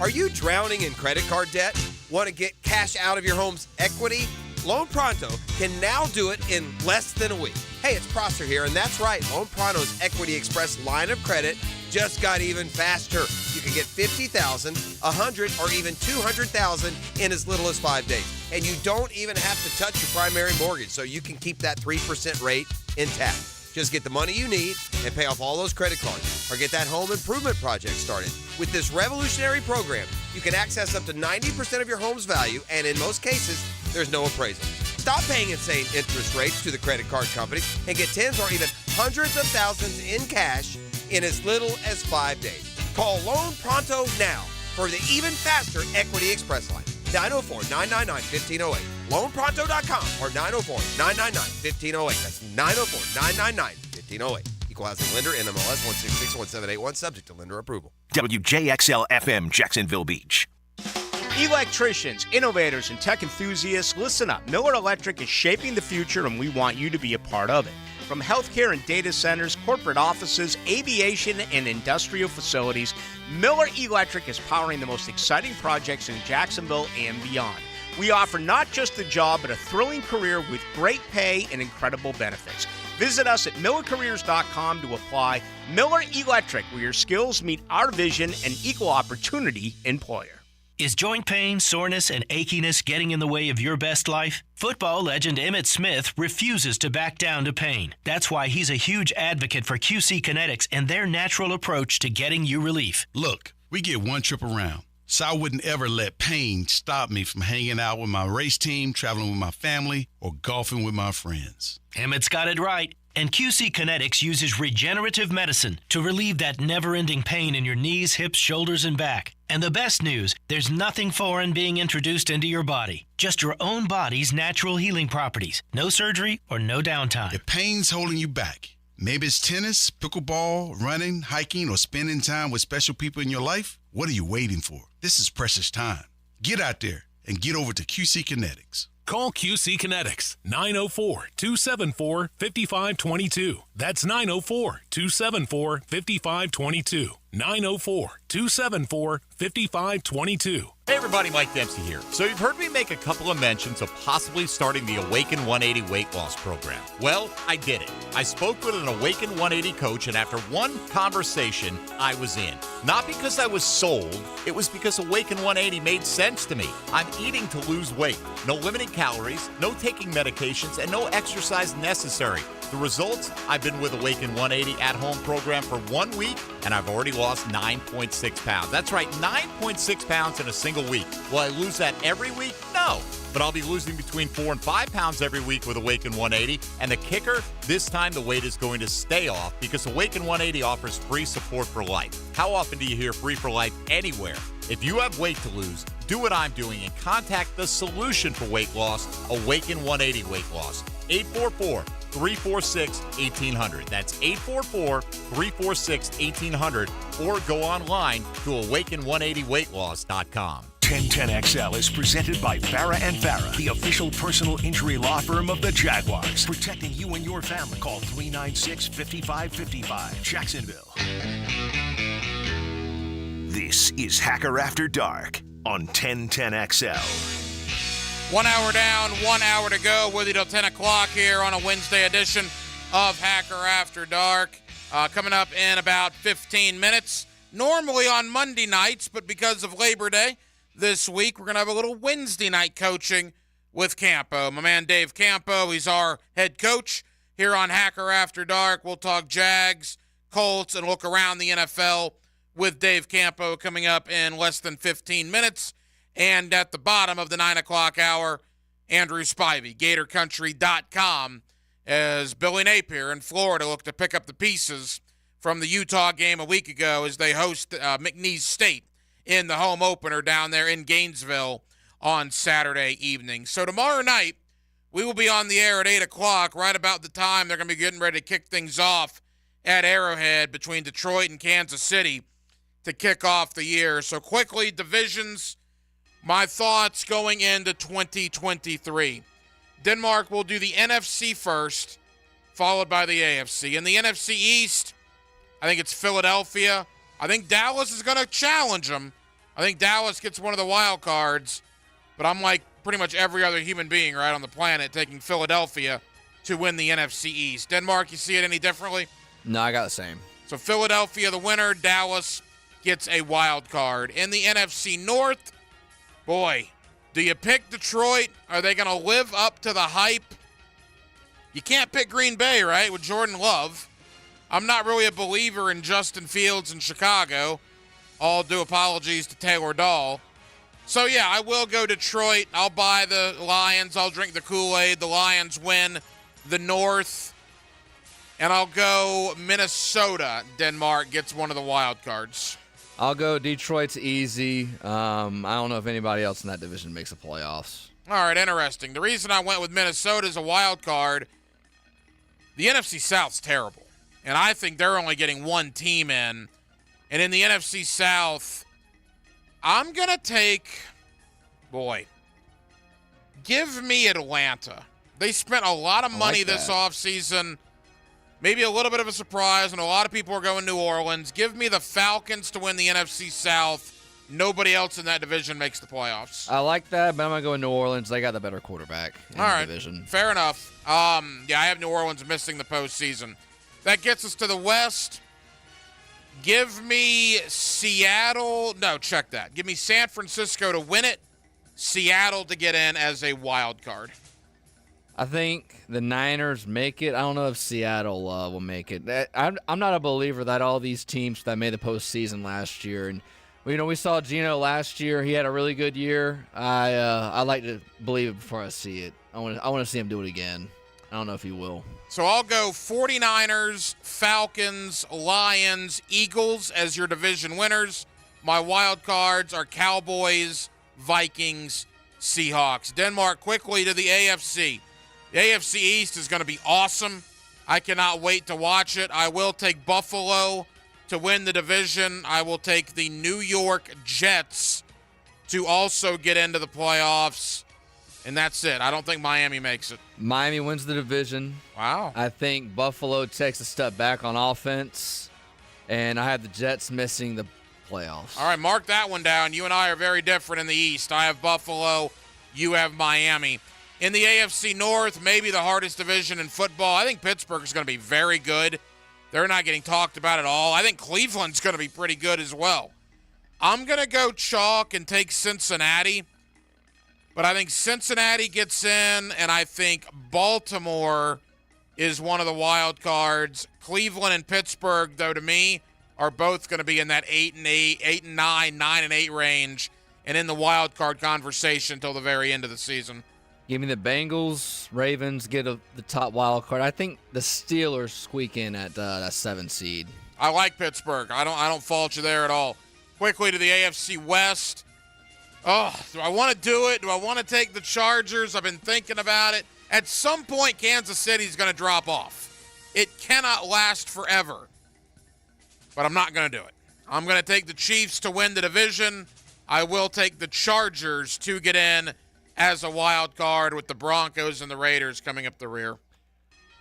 Are you drowning in credit card debt? Want to get cash out of your home's equity? Loan Pronto can now do it in less than a week. Hey, it's Prosser here, and that's right. Loan Pronto's Equity Express line of credit just got even faster. You can get $50,000, $100,000, or even $200,000 in as little as 5 days. And you don't even have to touch your primary mortgage, so you can keep that 3% rate intact. Just get the money you need and pay off all those credit cards, or get that home improvement project started. With this revolutionary program, you can access up to 90% of your home's value, and in most cases, there's no appraisal. Stop paying insane interest rates to the credit card companies and get tens or even hundreds of thousands in cash in as little as 5 days. Call Loan Pronto now for the even faster Equity Express line. 904-999-1508. LoanPronto.com or 904-999-1508. That's 904-999-1508. Equal housing lender, NMLS 1661781, subject to lender approval. WJXL FM, Jacksonville Beach. Electricians, innovators, and tech enthusiasts, listen up. Miller Electric is shaping the future, and we want you to be a part of it. From healthcare and data centers, corporate offices, aviation, and industrial facilities, Miller Electric is powering the most exciting projects in Jacksonville and beyond. We offer not just a job, but a thrilling career with great pay and incredible benefits. Visit us at millercareers.com to apply. Miller Electric, where your skills meet our vision, and equal opportunity employer. Is joint pain, soreness, and achiness getting in the way of your best life? Football legend Emmitt Smith refuses to back down to pain. That's why he's a huge advocate for QC Kinetics and their natural approach to getting you relief. Look, we get one trip around. so I wouldn't ever let pain stop me from hanging out with my race team, traveling with my family, or golfing with my friends. Emmett's got it right. And QC Kinetics uses regenerative medicine to relieve that never-ending pain in your knees, hips, shoulders, and back. And the best news, there's nothing foreign being introduced into your body. Just your own body's natural healing properties. No surgery or no downtime. If pain's holding you back, maybe it's tennis, pickleball, running, hiking, or spending time with special people in your life, what are you waiting for? This is precious time. Get out there and get over to QC Kinetics. Call QC Kinetics, 904-274-5522. That's 904-274-5522. 904-274-5522. Hey everybody, Mike Dempsey here. So you've heard me make a couple of mentions of possibly starting the Awaken 180 weight loss program. Well, I did it. I spoke with an Awaken 180 coach, and after one conversation, I was in. Not because I was sold, it was because Awaken 180 made sense to me. I'm eating to lose weight. No limiting calories, no taking medications, and no exercise necessary. The results? I've been with Awaken 180 at-home program for 1 week, and I've already lost 9.6 pounds. That's right, 9.6 pounds in a single week. Will I lose that every week? No. But I'll be losing between 4 and 5 pounds every week with Awaken 180. And the kicker, this time the weight is going to stay off because Awaken 180 offers free support for life. How often do you hear free for life anywhere? If you have weight to lose, do what I'm doing and contact the solution for weight loss, Awaken 180 Weight Loss. 844-346-1800. That's 844-346-1800. Or go online to awaken180weightloss.com. 1010XL is presented by Farah and Farah, the official personal injury law firm of the Jaguars. Protecting you and your family. Call 396-5555. Jacksonville. This is Hacker After Dark on 1010XL. 1 hour down, 1 hour to go with you till 10 o'clock here on a Wednesday edition of Hacker After Dark. Coming up in about 15 minutes. Normally on Monday nights, but because of Labor Day this week, we're going to have a little Wednesday night coaching with Campo. My man Dave Campo, he's our head coach here on Hacker After Dark. We'll talk Jags, Colts, and look around the NFL with Dave Campo coming up in less than 15 minutes. And at the bottom of the 9 o'clock hour, Andrew Spivey, GatorCountry.com, as Billy Napier in Florida look to pick up the pieces from the Utah game a week ago as they host McNeese State in the home opener down there in Gainesville on Saturday evening. So tomorrow night, we will be on the air at 8 o'clock, right about the time they're going to be getting ready to kick things off at Arrowhead between Detroit and Kansas City to kick off the year. So quickly, divisions. My thoughts going into 2023. Denmark will do the NFC first, followed by the AFC. In the NFC East, I think it's Philadelphia. I think Dallas is going to challenge them. I think Dallas gets one of the wild cards. But I'm like pretty much every other human being right on the planet taking Philadelphia to win the NFC East. Denmark, you see it any differently? No, I got the same. So Philadelphia the winner, Dallas gets a wild card. In the NFC North, boy, do you pick Detroit? Are they going to live up to the hype? You can't pick Green Bay, right, with Jordan Love. I'm not really a believer in Justin Fields in Chicago. All due apologies to Taylor Dahl. So, yeah, I will go Detroit. I'll buy the Lions. I'll drink the Kool-Aid. The Lions win the North. And I'll go Minnesota. Denmark gets one of the wild cards. I'll go Detroit's easy. I don't know if anybody else in that division makes the playoffs. All right, interesting. The reason I went with Minnesota as a wild card, the NFC South's terrible. And I think they're only getting one team in. And in the NFC South, I'm going to take, give me Atlanta. They spent a lot of money this offseason. Maybe a little bit of a surprise, and a lot of people are going New Orleans. Give me the Falcons to win the NFC South. Nobody else in that division makes the playoffs. I like that, but I'm going to go New Orleans. They got the better quarterback in the division. Fair enough. I have New Orleans missing the postseason. That gets us to the West. Give me Seattle. No, check that. Give me San Francisco to win it. Seattle to get in as a wild card. I think the Niners make it. I don't know if Seattle will make it. I'm not a believer that all these teams that made the postseason last year, and Well, we saw Geno last year. He had a really good year. I like to believe it before I see it. I want to see him do it again. I don't know if he will. So I'll go 49ers, Falcons, Lions, Eagles as your division winners. My wild cards are Cowboys, Vikings, Seahawks. Denmark, quickly to the AFC. The AFC East is going to be awesome. I cannot wait to watch it. I will take Buffalo to win the division. I will take the New York Jets to also get into the playoffs. And that's it. I don't think Miami makes it. Miami wins the division. Wow. I think Buffalo takes a step back on offense. And I have the Jets missing the playoffs. All right, mark that one down. You and I are very different in the East. I have Buffalo. You have Miami. In the AFC North, maybe the hardest division in football, I think Pittsburgh is going to be very good. They're not getting talked about at all. I think Cleveland's going to be pretty good as well. I'm going to go chalk and take Cincinnati. But I think Cincinnati gets in, and I think Baltimore is one of the wild cards. Cleveland and Pittsburgh, though, to me, are both going to be in that 8-8, 8-9, 9-8 range, and in the wild card conversation until the very end of the season. Give me the Bengals. Ravens get the top wild card. I think the Steelers squeak in at that 7 seed. I like Pittsburgh. I don't fault you there at all. Quickly to the AFC West. Oh, do I want to do it? Do I want to take the Chargers? I've been thinking about it. At some point, Kansas City's going to drop off. It cannot last forever. But I'm not going to do it. I'm going to take the Chiefs to win the division. I will take the Chargers to get in as a wild card with the Broncos and the Raiders coming up the rear.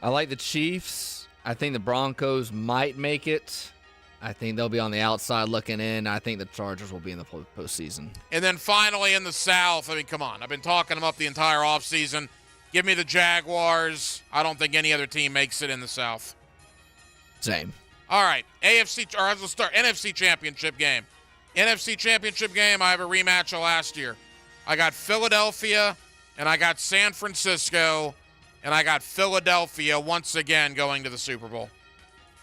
I like the Chiefs. I think the Broncos might make it. I think they'll be on the outside looking in. I think the Chargers will be in the postseason. And then finally in the South, I mean, come on. I've been talking them up the entire offseason. Give me the Jaguars. I don't think any other team makes it in the South. Same. All right, let's start. NFC Championship game. NFC Championship game, I have a rematch of last year. I got Philadelphia, and I got San Francisco, and I got Philadelphia once again going to the Super Bowl.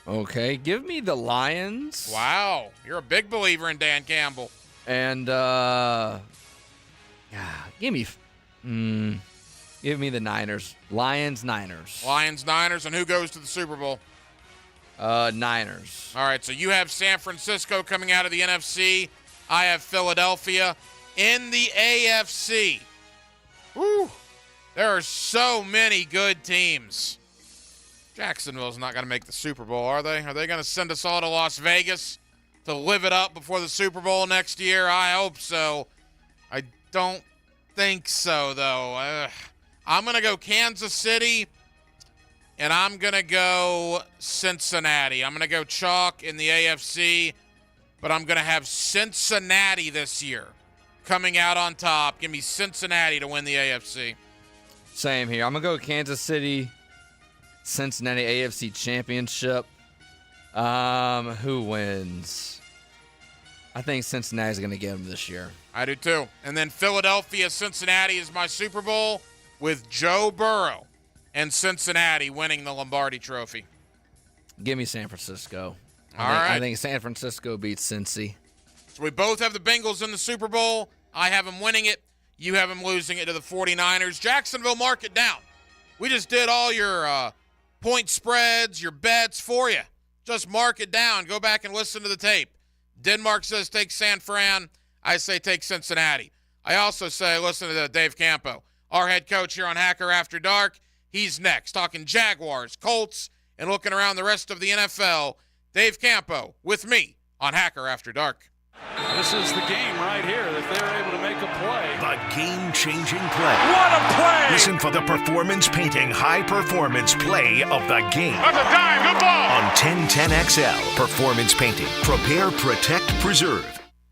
Okay, give me the Lions. Wow, you're a big believer in Dan Campbell. And give me the Niners. Lions-Niners. Lions-Niners, and who goes to the Super Bowl? Niners. All right, so you have San Francisco coming out of the NFC. I have Philadelphia. In the AFC, whew, there are so many good teams. Jacksonville's not going to make the Super Bowl, are they? Are they going to send us all to Las Vegas to live it up before the Super Bowl next year? I hope so. I don't think so, though. I'm going to go Kansas City, and I'm going to go Cincinnati. I'm going to go chalk in the AFC, but I'm going to have Cincinnati this year coming out on top. Give me Cincinnati to win the AFC. Same here. I'm going to go Kansas City, Cincinnati AFC Championship. Who wins? I think Cincinnati's going to get them this year. I do too. And then Philadelphia, Cincinnati is my Super Bowl with Joe Burrow and Cincinnati winning the Lombardi Trophy. Give me San Francisco. All right. I think San Francisco beats Cincy. So we both have the Bengals in the Super Bowl. I have them winning it. You have them losing it to the 49ers. Jacksonville, mark it down. We just did all your point spreads, your bets for you. Just mark it down. Go back and listen to the tape. Denmark says take San Fran. I say take Cincinnati. I also say listen to Dave Campo, our head coach here on Hacker After Dark. He's next, talking Jaguars, Colts, and looking around the rest of the NFL. Dave Campo with me on Hacker After Dark. This is the game right here if they're able to make a play. The game-changing play. What a play! Listen for the Performance Painting high-performance play of the game. That's a dime, good ball! On 1010XL, Performance Painting. Prepare, protect, preserve.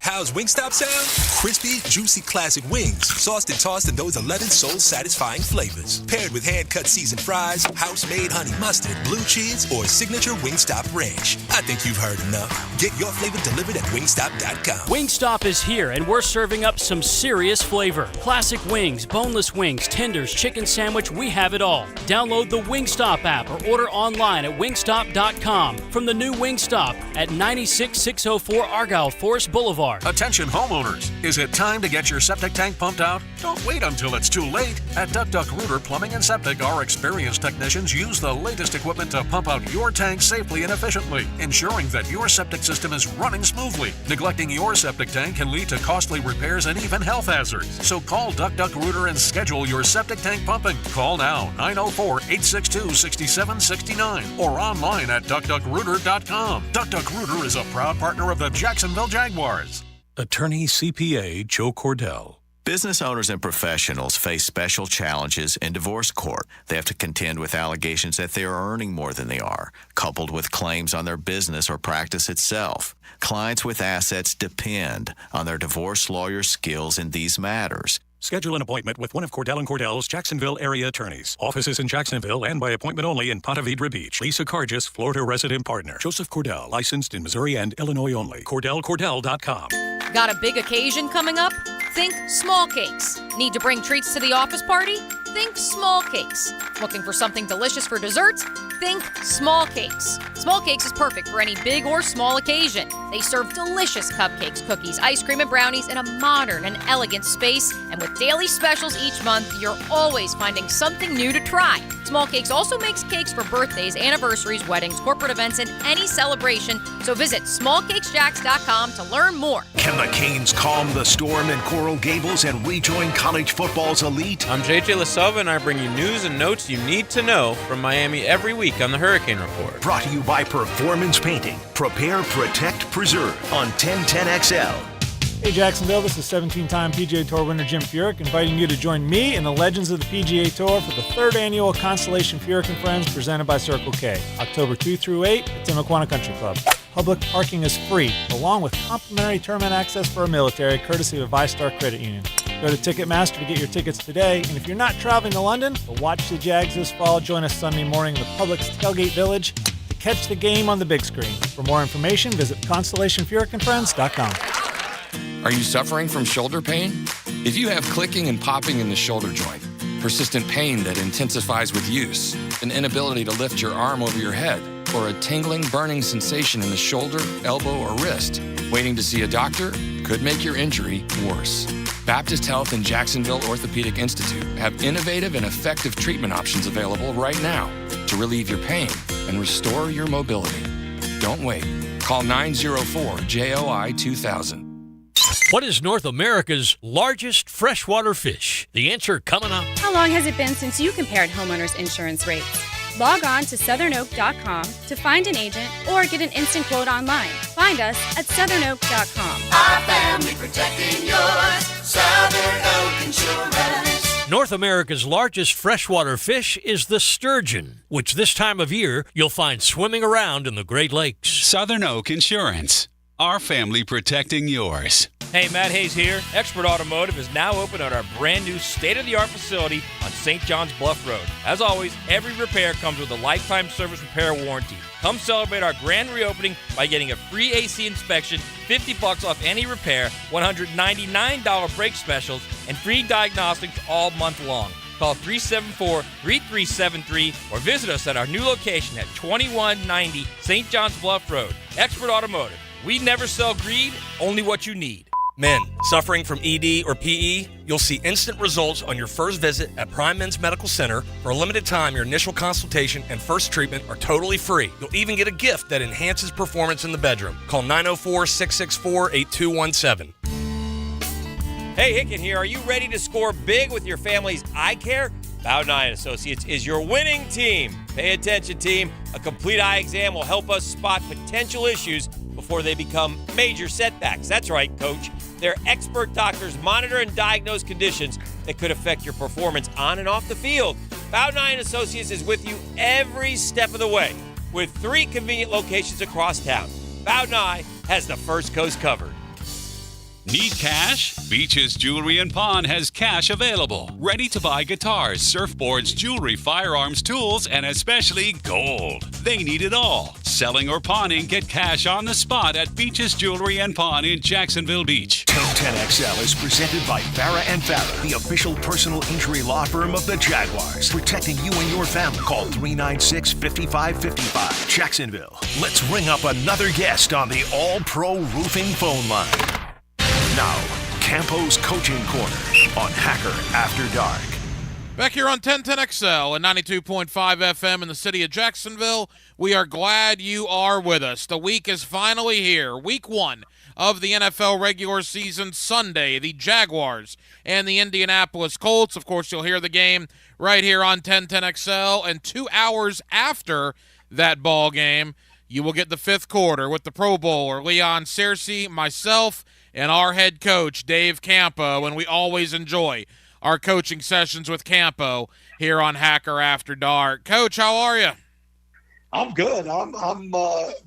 How's Wingstop sound? Crispy, juicy classic wings, sauced and tossed in those 11 soul-satisfying flavors. Paired with hand-cut seasoned fries, house-made honey mustard, blue cheese, or signature Wingstop ranch. I think you've heard enough. Get your flavor delivered at wingstop.com. Wingstop is here, and we're serving up some serious flavor. Classic wings, boneless wings, tenders, chicken sandwich, we have it all. Download the Wingstop app or order online at wingstop.com from the new Wingstop at 96604 Argyle Forest Boulevard. are. Attention homeowners. Is it time to get your septic tank pumped out? Don't wait until it's too late. At Duck Duck Rooter Plumbing and Septic, our experienced technicians use the latest equipment to pump out your tank safely and efficiently, ensuring that your septic system is running smoothly. Neglecting your septic tank can lead to costly repairs and even health hazards. So call Duck Duck Rooter and schedule your septic tank pumping. Call now, 904-862-6769, or online at duckduckrooter.com. Duck Duck Rooter is a proud partner of the Jacksonville Jaguars. Attorney CPA Joe Cordell. Business owners and professionals face special challenges in divorce court. They have to contend with allegations that they are earning more than they are, coupled with claims on their business or practice itself. Clients with assets depend on their divorce lawyer's skills in these matters. Schedule an appointment with one of Cordell & Cordell's Jacksonville area attorneys. Offices in Jacksonville and by appointment only in Ponte Vedra Beach. Lisa Cargis, Florida resident partner. Joseph Cordell, licensed in Missouri and Illinois only. CordellCordell.com. Got a big occasion coming up? Think small cakes. Need to bring treats to the office party? Think small cakes. Looking for something delicious for desserts? Think small cakes. Small cakes is perfect for any big or small occasion. They serve delicious cupcakes, cookies, ice cream, and brownies in a modern and elegant space. And with daily specials each month, you're always finding something new to try. Small Cakes also makes cakes for birthdays, anniversaries, weddings, corporate events, and any celebration. So visit smallcakesjacks.com to learn more. Can the Canes calm the storm in Coral Gables and rejoin college football's elite? I'm JJ LaSalva, and I bring you news and notes you need to know from Miami every week on the Hurricane Report. Brought to you by Performance Painting. Prepare, protect, preserve on 1010XL. Hey Jacksonville, this is 17-time PGA Tour winner Jim Furyk inviting you to join me and the legends of the PGA Tour for the 3rd annual Constellation Furyk and Friends presented by Circle K, October 2 through 8 at Timuquana Country Club. Public parking is free, along with complimentary tournament access for a military, courtesy of ViStar Credit Union. Go to Ticketmaster to get your tickets today, and if you're not traveling to London, but watch the Jags this fall, join us Sunday morning in the Publix Tailgate Village to catch the game on the big screen. For more information, visit ConstellationFurykandFriends.com. Are you suffering from shoulder pain? If you have clicking and popping in the shoulder joint, persistent pain that intensifies with use, an inability to lift your arm over your head, or a tingling, burning sensation in the shoulder, elbow, or wrist, waiting to see a doctor could make your injury worse. Baptist Health and Jacksonville Orthopedic Institute have innovative and effective treatment options available right now to relieve your pain and restore your mobility. Don't wait. Call 904-JOI-2000. What is North America's largest freshwater fish? The answer coming up. How long has it been since you compared homeowners' insurance rates? Log on to southernoak.com to find an agent or get an instant quote online. Find us at southernoak.com. Our family protecting yours. Southern Oak Insurance. North America's largest freshwater fish is the sturgeon, which this time of year you'll find swimming around in the Great Lakes. Southern Oak Insurance. Our family protecting yours. Hey, Matt Hayes here. Expert Automotive is now open at our brand new state-of-the-art facility on St. John's Bluff Road. As always, every repair comes with a lifetime service repair warranty. Come celebrate our grand reopening by getting a free AC inspection, $50 off any repair, $199 brake specials, and free diagnostics all month long. Call 374-3373 or visit us at our new location at 2190 St. John's Bluff Road. Expert Automotive. We never sell greed, only what you need. Men suffering from ED or PE, you'll see instant results on your first visit at Prime Men's Medical Center. For a limited time, your initial consultation and first treatment are totally free. You'll even get a gift that enhances performance in the bedroom. Call 904-664-8217. Hey, Hicken here. Are you ready to score big with your family's eye care? Bowden Eye & Associates is your winning team. Pay attention, team. A complete eye exam will help us spot potential issues before they become major setbacks. That's right, Coach. Their expert doctors monitor and diagnose conditions that could affect your performance on and off the field. Bowden Eye & Associates is with you every step of the way with 3 convenient locations across town. Bowden Eye has the First Coast covered. Need cash? Beaches Jewelry and Pawn has cash available. Ready to buy guitars, surfboards, jewelry, firearms, tools, and especially gold. They need it all. Selling or pawning, get cash on the spot at Beaches Jewelry and Pawn in Jacksonville Beach. 1010XL is presented by Farah & Farah, the official personal injury law firm of the Jaguars. Protecting you and your family. Call 396-5555. Jacksonville. Let's ring up another guest on the All-Pro Roofing phone line. Now, Campo's Coaching Corner on Hacker After Dark. Back here on 1010XL and 92.5 FM in the city of Jacksonville, we are glad you are with us. The week is finally here. Week 1 of the NFL regular season Sunday. The Jaguars and the Indianapolis Colts. Of course, you'll hear the game right here on 1010XL. And 2 hours after that ball game, you will get the fifth quarter with the Pro Bowler Leon Searcy, myself, and our head coach, Dave Campo, and we always enjoy our coaching sessions with Campo here on Hacker After Dark. Coach, how are you? I'm good. I'm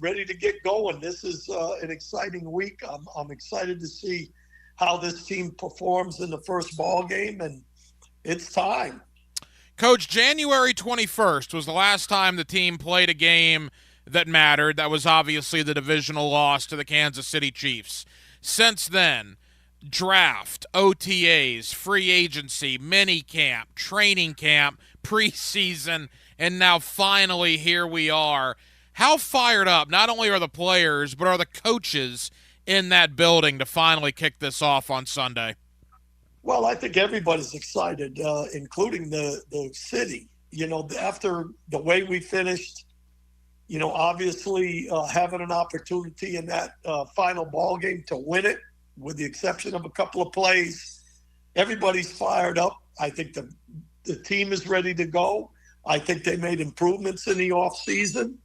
ready to get going. This is an exciting week. I'm excited to see how this team performs in the first ball game, and it's time. Coach, January 21st was the last time the team played a game that mattered. That was obviously the divisional loss to the Kansas City Chiefs. Since then, draft, OTAs, free agency, mini camp, training camp, preseason, and now finally here we are. How fired up not only are the players, but are the coaches in that building to finally kick this off on Sunday? Well, I think everybody's excited, including the city. You know, after the way we finished, you know, obviously having an opportunity in that final ball game to win it, with the exception of a couple of plays, everybody's fired up. I think the team is ready to go. I think they made improvements in the offseason.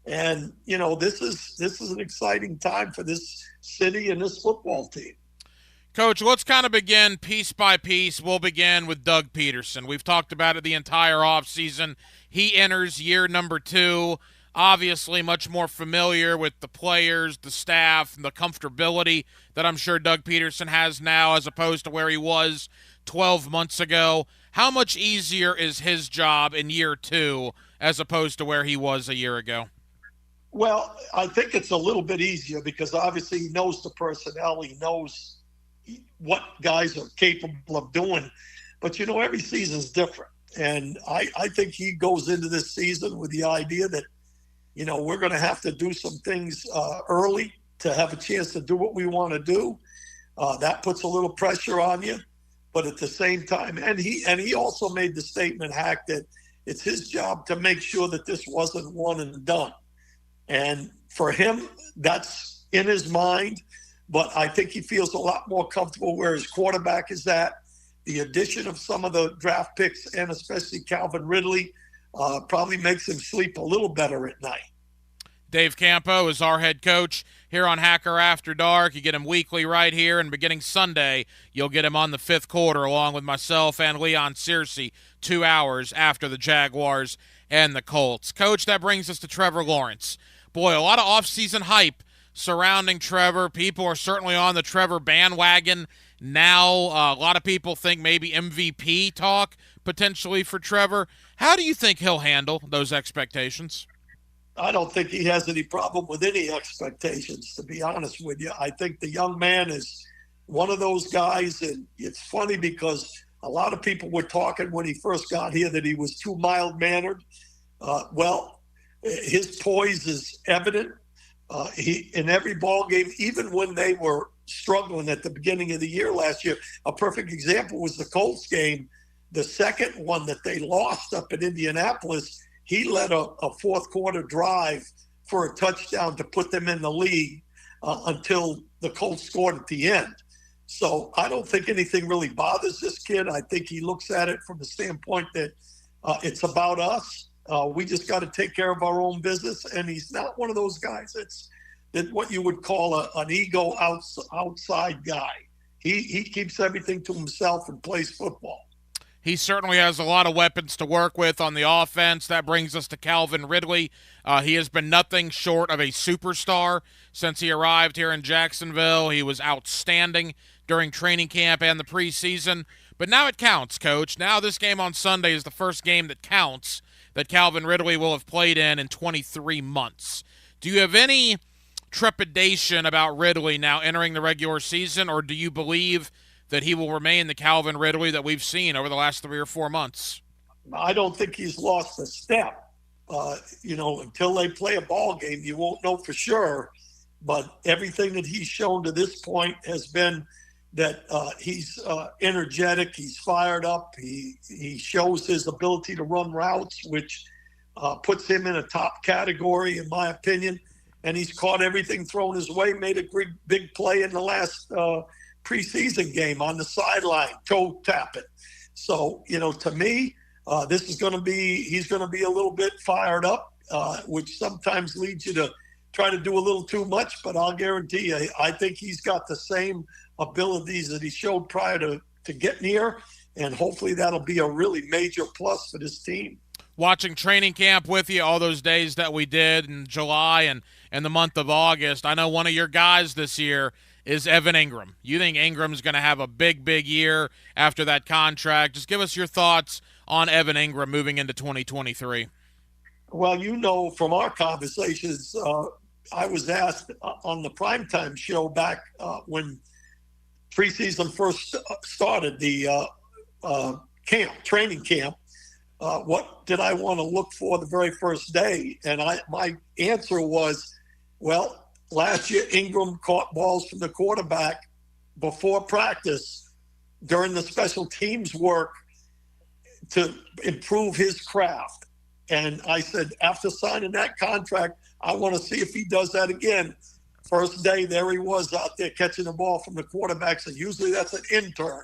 And, you know, this is an exciting time for this city and this football team. Coach, let's kind of begin piece by piece. We'll begin with Doug Peterson. We've talked about it the entire offseason. He enters year number 2. Obviously much more familiar with the players, the staff, and the comfortability that I'm sure Doug Peterson has now as opposed to where he was 12 months ago. How much easier is his job in year 2 as opposed to where he was a year ago? Well, I think it's a little bit easier because obviously he knows the personnel. He knows what guys are capable of doing. But, you know, every season's different. And I think he goes into this season with the idea that, you know, we're going to have to do some things early to have a chance to do what we want to do. That puts a little pressure on you. But at the same time, and he also made the statement, Hack, that it's his job to make sure that this wasn't one and done. And for him, that's in his mind. But I think he feels a lot more comfortable where his quarterback is at. The addition of some of the draft picks, and especially Calvin Ridley, probably makes him sleep a little better at night. Dave Campo is our head coach here on Hacker After Dark. You get him weekly right here, and beginning Sunday, you'll get him on the fifth quarter along with myself and Leon Searcy 2 hours after the Jaguars and the Colts. Coach, that brings us to Trevor Lawrence. Boy, a lot of offseason hype surrounding Trevor. People are certainly on the Trevor bandwagon now. A lot of people think maybe MVP talk potentially for Trevor. How do you think he'll handle those expectations? I don't think he has any problem with any expectations, to be honest with you. I think the young man is one of those guys, and it's funny because a lot of people were talking when he first got here that he was too mild-mannered. Well, his poise is evident. He in every ball game, even when they were struggling at the beginning of the year last year, a perfect example was the Colts game, the second one that they lost up in Indianapolis. He led a fourth quarter drive for a touchdown to put them in the league until the Colts scored at the end. So I don't think anything really bothers this kid. I think he looks at it from the standpoint that it's about us. We just got to take care of our own business. And he's not one of those guys that's what you would call an ego outside guy. He keeps everything to himself and plays football. He certainly has a lot of weapons to work with on the offense. That brings us to Calvin Ridley. He has been nothing short of a superstar since he arrived here in Jacksonville. He was outstanding during training camp and the preseason. But now it counts, Coach. Now this game on Sunday is the first game that counts that Calvin Ridley will have played in 23 months. Do you have any trepidation about Ridley now entering the regular season, or do you believe that he will remain the Calvin Ridley that we've seen over the last 3 or 4 months? I don't think he's lost a step. Until they play a ball game, you won't know for sure. But everything that he's shown to this point has been, that he's energetic, he's fired up, he shows his ability to run routes, which puts him in a top category, in my opinion. And he's caught everything thrown his way, made a big play in the last preseason game on the sideline, toe tapping. So, to me, he's going to be a little bit fired up, which sometimes leads you to try to do a little too much, but I'll guarantee you, I think he's got the same abilities that he showed prior to getting here, and hopefully that'll be a really major plus for this team. Watching training camp with you all those days that we did in July and the month of August, I know one of your guys this year is Evan Ingram. You think Ingram's going to have a big, big year after that contract? Just give us your thoughts on Evan Ingram moving into 2023. Well, from our conversations, I was asked on the primetime show back when preseason first started, the training camp, what did I want to look for the very first day? And my answer was, well, last year Ingram caught balls from the quarterback before practice during the special teams work to improve his craft. And I said, after signing that contract, I want to see if he does that again. First day, there he was out there catching the ball from the quarterbacks, and usually that's an intern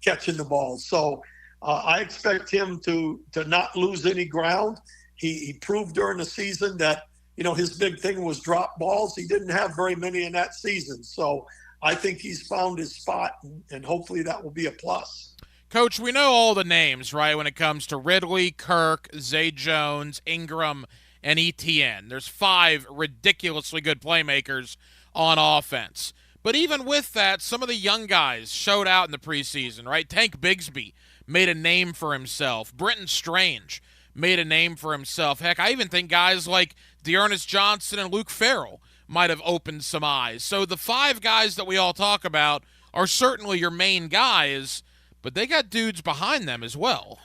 catching the ball. So I expect him to not lose any ground. He proved during the season that, his big thing was drop balls. He didn't have very many in that season. So I think he's found his spot, and hopefully that will be a plus. Coach, we know all the names, right, when it comes to Ridley, Kirk, Zay Jones, Ingram, and Etienne. There's 5 ridiculously good playmakers on offense. But even with that, some of the young guys showed out in the preseason, right? Tank Bigsby made a name for himself. Brenton Strange made a name for himself. Heck, I even think guys like Dearness Johnson and Luke Farrell might have opened some eyes. So the 5 guys that we all talk about are certainly your main guys, but they got dudes behind them as well.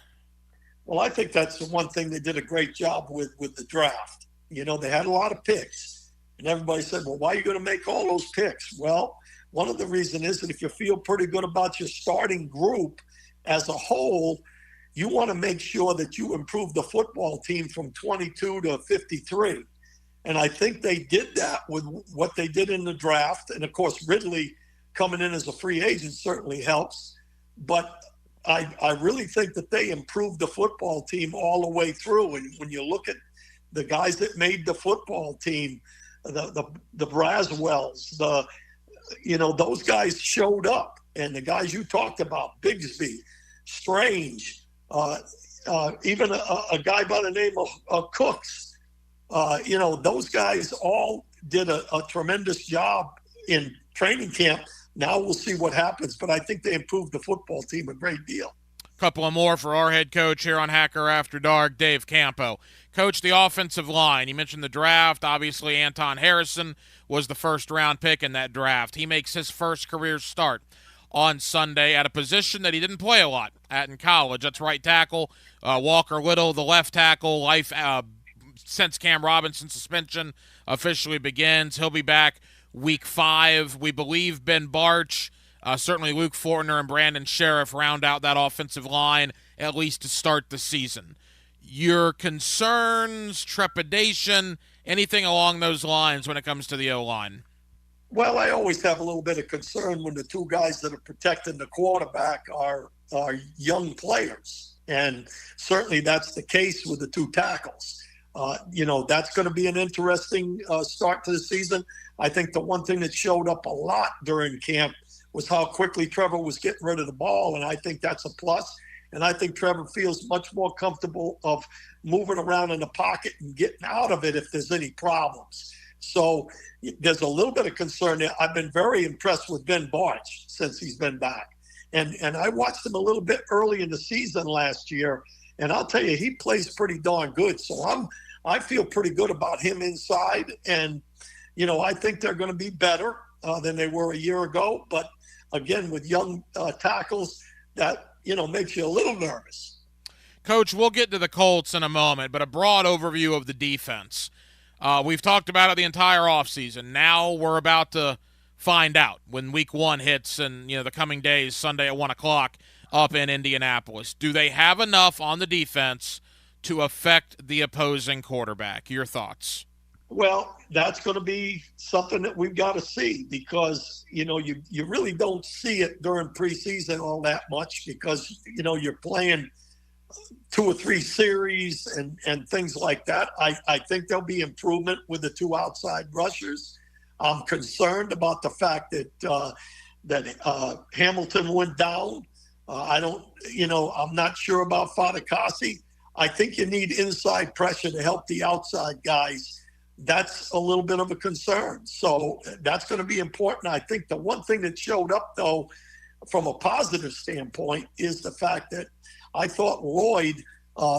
Well, I think that's the one thing they did a great job with the draft. They had a lot of picks, and everybody said, well, why are you going to make all those picks? Well, one of the reasons is that if you feel pretty good about your starting group as a whole, you want to make sure that you improve the football team from 22 to 53. And I think they did that with what they did in the draft. And, of course, Ridley coming in as a free agent certainly helps. But I really think that they improved the football team all the way through. And when you look at the guys that made the football team, the Braswells, those guys showed up. And the guys you talked about, Bigsby, Strange, even a guy by the name of Cooks, those guys all did a tremendous job in training camp. Now we'll see what happens, but I think they improved the football team a great deal. Couple of more for our head coach here on Hacker After Dark, Dave Campo. Coach, the offensive line. You mentioned the draft. Obviously, Anton Harrison was the first-round pick in that draft. He makes his first career start on Sunday at a position that he didn't play a lot at in college. That's right tackle. Walker Little, the left tackle, since Cam Robinson's suspension officially begins. He'll be back Week 5. We believe Ben Barch, certainly Luke Fortner and Brandon Sheriff round out that offensive line at least to start the season. Your concerns, trepidation, anything along those lines when it comes to the O-line? Well, I always have a little bit of concern when the 2 guys that are protecting the quarterback are young players. And certainly that's the case with the 2 tackles. That's going to be an interesting start to the season. I think the one thing that showed up a lot during camp was how quickly Trevor was getting rid of the ball, and I think that's a plus. And I think Trevor feels much more comfortable of moving around in the pocket and getting out of it if there's any problems. So there's a little bit of concern there. I've been very impressed with Ben Barch since he's been back. And I watched him a little bit early in the season last year, and I'll tell you, he plays pretty darn good. So I feel pretty good about him inside. And, I think they're going to be better than they were a year ago. But, again, with young tackles, that, makes you a little nervous. Coach, we'll get to the Colts in a moment, but a broad overview of the defense. We've talked about it the entire offseason. Now we're about to find out when week 1 hits and, the coming days, Sunday at 1 o'clock up in Indianapolis. Do they have enough on the defense to affect the opposing quarterback? Your thoughts? Well, that's going to be something that we've got to see because, you really don't see it during preseason all that much because, you're playing 2 or 3 series and things like that. I think there'll be improvement with the 2 outside rushers. I'm concerned about the fact that Hamilton went down. I'm not sure about Fatukasi. I think you need inside pressure to help the outside guys. That's a little bit of a concern. So that's going to be important. I think the one thing that showed up, though, from a positive standpoint is the fact that I thought Lloyd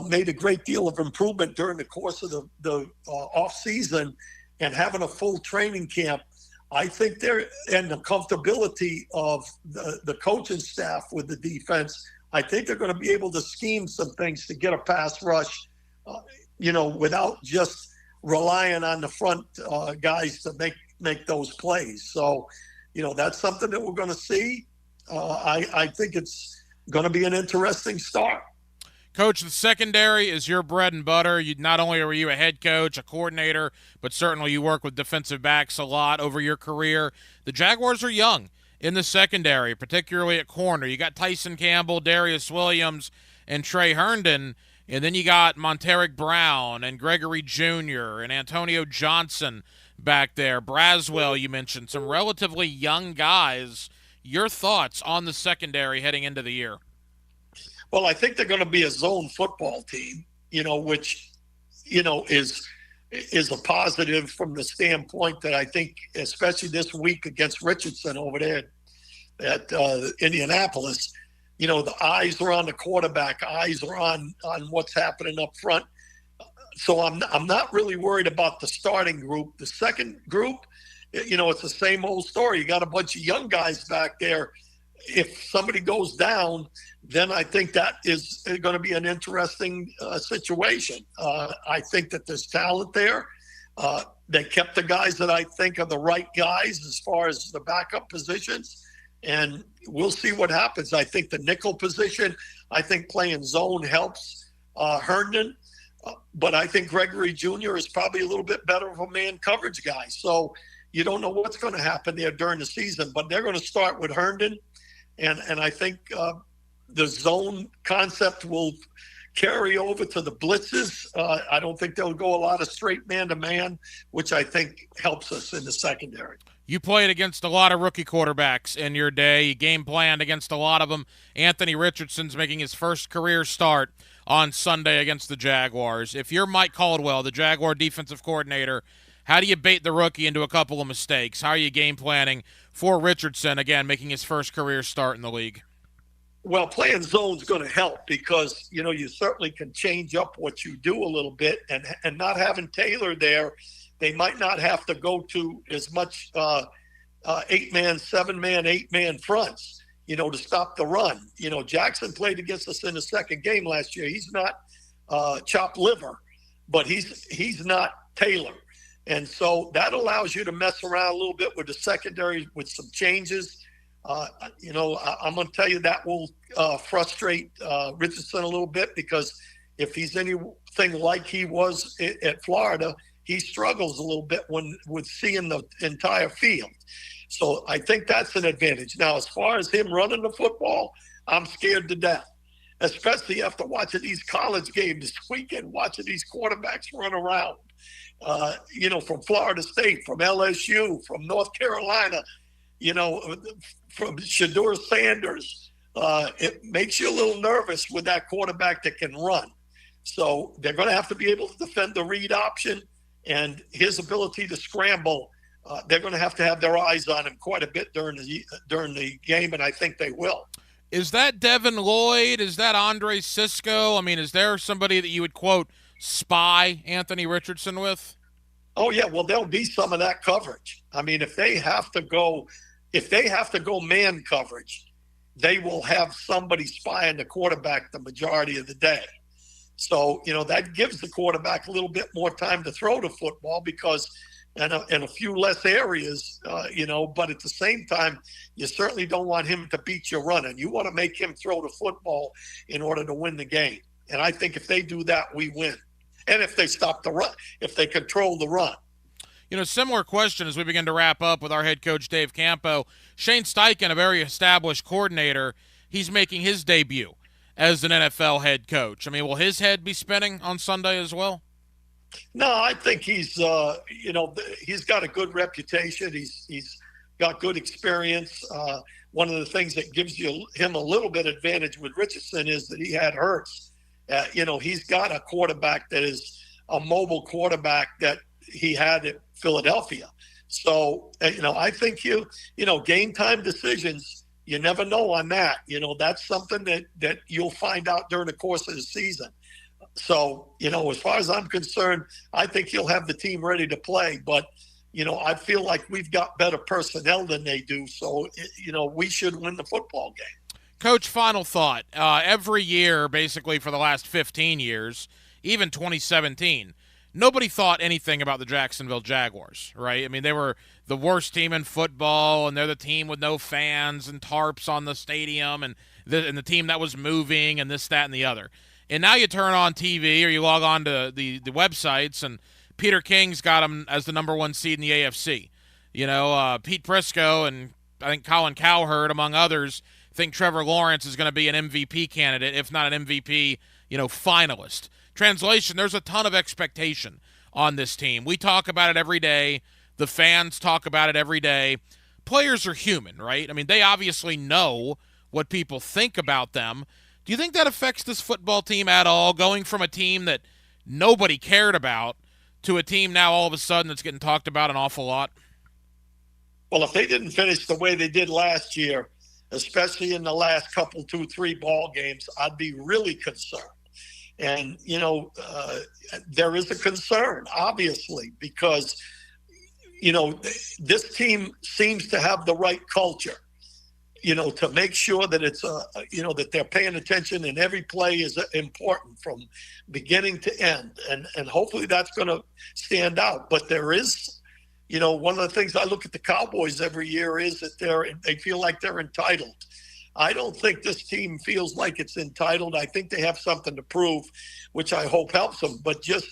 made a great deal of improvement during the course of the off season and having a full training camp. I think and the comfortability of the coaching staff with the defense, I think they're going to be able to scheme some things to get a pass rush, without just relying on the front guys to make those plays. So, that's something that we're going to see. I think it's going to be an interesting start. Coach, the secondary is your bread and butter. Not only were you a head coach, a coordinator, but certainly you work with defensive backs a lot over your career. The Jaguars are young in the secondary, particularly at corner. You got Tyson Campbell, Darius Williams, and Trey Herndon. And then you got Monteric Brown and Gregory Jr. and Antonio Johnson back there. Braswell, you mentioned, some relatively young guys. Your thoughts on the secondary heading into the year? Well, I think they're going to be a zone football team, which, is a positive from the standpoint that I think, especially this week against Richardson over there at Indianapolis, the eyes are on the quarterback, eyes are on what's happening up front. So I'm not really worried about the starting group. The second group, it's the same old story. You got a bunch of young guys back there. If somebody goes down, then I think that is going to be an interesting situation. I think that there's talent there. They kept the guys that I think are the right guys as far as the backup positions. And we'll see what happens. I think the nickel position, I think playing zone helps Herndon. But I think Gregory Jr. is probably a little bit better of a man coverage guy. So you don't know what's going to happen there during the season. But they're going to start with Herndon. And I think the zone concept will carry over to the blitzes. I don't think they'll go a lot of straight man-to-man, which I think helps us in the secondary. You played against a lot of rookie quarterbacks in your day. You game planned against a lot of them. Anthony Richardson's making his first career start on Sunday against the Jaguars. If you're Mike Caldwell, the Jaguar defensive coordinator, how do you bait the rookie into a couple of mistakes? How are you game planning for Richardson, again, making his first career start in the league? Well, playing zone's going to help because, you certainly can change up what you do a little bit. And not having Taylor there, they might not have to go to as much 8-man, 7-man, 8-man fronts, to stop the run. Jackson played against us in the second game last year. He's not chopped liver, but he's not Taylor. And so that allows you to mess around a little bit with the secondary with some changes. I'm going to tell you that will frustrate Richardson a little bit because if he's anything like he was at Florida, he struggles a little bit with seeing the entire field. So I think that's an advantage. Now, as far as him running the football, I'm scared to death, especially after watching these college games this weekend, watching these quarterbacks run around, from Florida State, from LSU, from North Carolina, from Shedeur Sanders. It makes you a little nervous with that quarterback that can run. So they're going to have to be able to defend the read option and his ability to scramble. They're going to have their eyes on him quite a bit during the game, and I think they will. Is that Devin Lloyd? Is that Andre Cisco? I mean, is there somebody that you would, quote, spy Anthony Richardson with? Oh, yeah. Well, there'll be some of that coverage. I mean, if they have to go man coverage, they will have somebody spying the quarterback the majority of the day. So, that gives the quarterback a little bit more time to throw the football because and a few less areas, but at the same time, you certainly don't want him to beat you running. You want to make him throw the football in order to win the game. And I think if they do that, we win. And if they stop the run, if they control the run. Similar question as we begin to wrap up with our head coach, Dave Campo. Shane Steichen, a very established coordinator, he's making his debut as an NFL head coach. I mean, will his head be spinning on Sunday as well? No, I think he's got a good reputation. He's got good experience. One of the things that gives him a little bit advantage with Richardson is that he had Hurts. He's got a quarterback that is a mobile quarterback that he had at Philadelphia. So, I think game time decisions, you never know on that. That's something that you'll find out during the course of the season. So, as far as I'm concerned, I think he'll have the team ready to play. But, I feel like we've got better personnel than they do. So, we should win the football game. Coach, final thought. Every year, basically for the last 15 years, even 2017, nobody thought anything about the Jacksonville Jaguars, right? I mean, they were the worst team in football, and they're the team with no fans and tarps on the stadium and the team that was moving and this, that, and the other. And now you turn on TV or you log on to the websites, and Peter King's got them as the number 1 seed in the AFC. Pete Prisco and I think Colin Cowherd, among others, think Trevor Lawrence is going to be an MVP candidate, if not an MVP, finalist. Translation, there's a ton of expectation on this team. We talk about it every day. The fans talk about it every day. Players are human, right? I mean, they obviously know what people think about them. Do you think that affects this football team at all, going from a team that nobody cared about to a team now all of a sudden that's getting talked about an awful lot? Well, if they didn't finish the way they did last year, especially in the last couple, 2-3 ball games, I'd be really concerned. And, there is a concern, obviously, because, this team seems to have the right culture, to make sure that it's, that they're paying attention and every play is important from beginning to end. And hopefully that's going to stand out. But there is, one of the things I look at the Cowboys every year is that they feel like they're entitled. I don't think this team feels like it's entitled. I think they have something to prove, which I hope helps them. But just,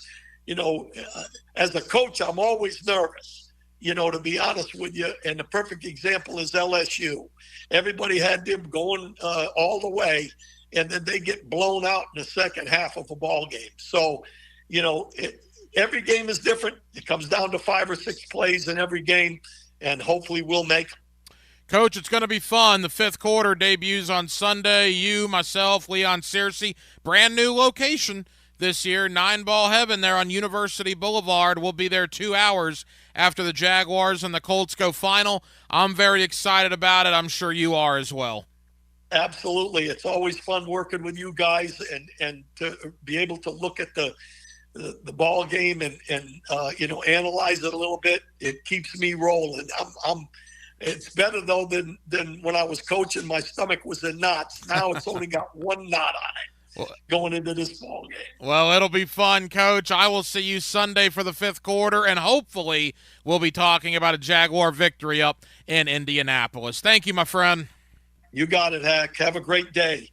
as a coach, I'm always nervous, to be honest with you. And the perfect example is LSU. Everybody had them going all the way, and then they get blown out in the second half of a ball game. So, every game is different. It comes down to 5 or 6 plays in every game, and hopefully we'll make them. Coach, it's going to be fun. The 5th quarter debuts on Sunday. You, myself, Leon Searcy, brand new location this year, 9-ball heaven there on University Boulevard. We'll be there 2 hours after the Jaguars and the Colts go final. I'm very excited about it. I'm sure you are as well. Absolutely. It's always fun working with you guys and to be able to look at the ball game and analyze it a little bit. It keeps me rolling. It's better, though, than when I was coaching. My stomach was in knots. Now it's only got one knot on it going into this ball game. Well, it'll be fun, Coach. I will see you Sunday for the 5th quarter, and hopefully we'll be talking about a Jaguar victory up in Indianapolis. Thank you, my friend. You got it, Hack. Have a great day.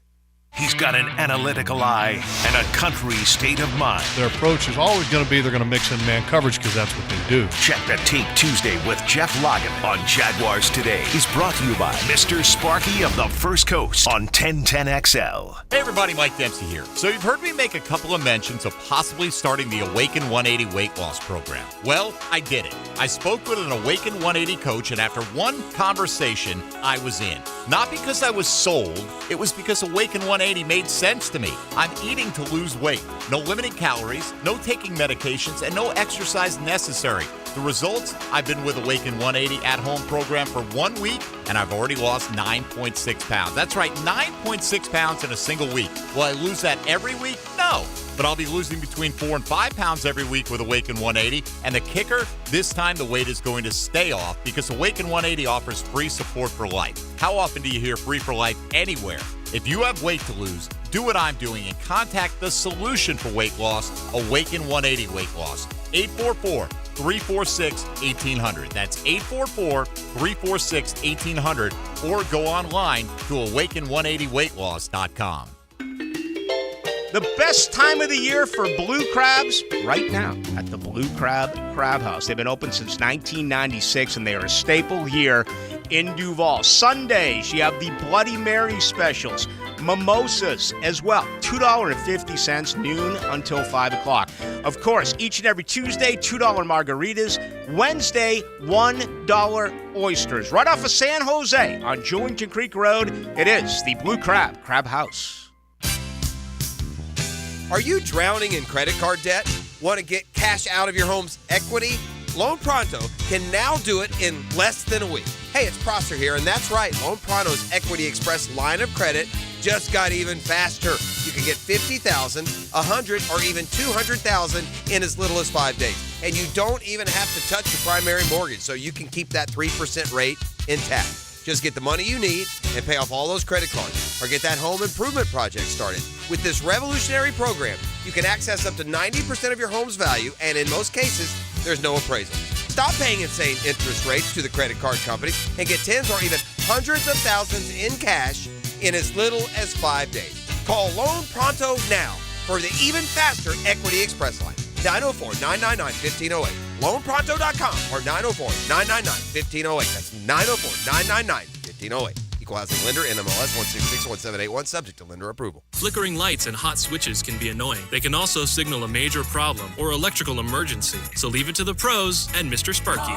He's got an analytical eye and a country state of mind. Their approach is always going to be they're going to mix in man coverage because that's what they do. Check the Tape Tuesday with Jeff Logan on Jaguars Today. He's brought to you by Mr. Sparky of the First Coast on 1010XL. Hey everybody, Mike Dempsey here. So you've heard me make a couple of mentions of possibly starting the Awaken 180 weight loss program. Well, I did it. I spoke with an Awaken 180 coach, and after one conversation, I was in. Not because I was sold, it was because Awaken 180 made sense to me. I'm eating to lose weight. No limiting calories, no taking medications, and no exercise necessary. The results? I've been with Awaken 180 at-home program for 1 week, and I've already lost 9.6 pounds. That's right, 9.6 pounds in a single week. Will I lose that every week? No. But I'll be losing between 4 and 5 pounds every week with Awaken 180. And the kicker, this time the weight is going to stay off because Awaken 180 offers free support for life. How often do you hear free for life anywhere? If you have weight to lose, do what I'm doing and contact the solution for weight loss, Awaken 180 Weight Loss. 844-346-1800. That's 844-346-1800. Or go online to awaken180weightloss.com. The best time of the year for blue crabs? Right now at the Blue Crab Crab House. They've been open since 1996, and they are a staple here in Duval. Sundays, you have the Bloody Mary specials. Mimosas as well, $2.50 noon until 5 o'clock. Of course, each and every Tuesday, $2 margaritas. Wednesday, $1 oysters. Right off of San Jose on Julington Creek Road, it is the Blue Crab Crab House. Are you drowning in credit card debt? Want to get cash out of your home's equity? Loan Pronto can now do it in less than a week. Hey, it's Prosser here, and that's right. Loan Pronto's Equity Express line of credit just got even faster. You can get $50,000, $100,000, or even $200,000 in as little as 5 days. And you don't even have to touch your primary mortgage, so you can keep that 3% rate intact. Just get the money you need and pay off all those credit cards, or get that home improvement project started. With this revolutionary program, you can access up to 90% of your home's value, and in most cases, there's no appraisal. Stop paying insane interest rates to the credit card companies and get tens or even hundreds of thousands in cash in as little as 5 days. Call Loan Pronto now for the even faster Equity Express line. 904-999-1508. LoanPronto.com or 904-999-1508. That's 904-999-1508. Equal housing lender, NMLS 1661781, subject to lender approval. Flickering lights and hot switches can be annoying. They can also signal a major problem or electrical emergency. So leave it to the pros and Mr. Sparky.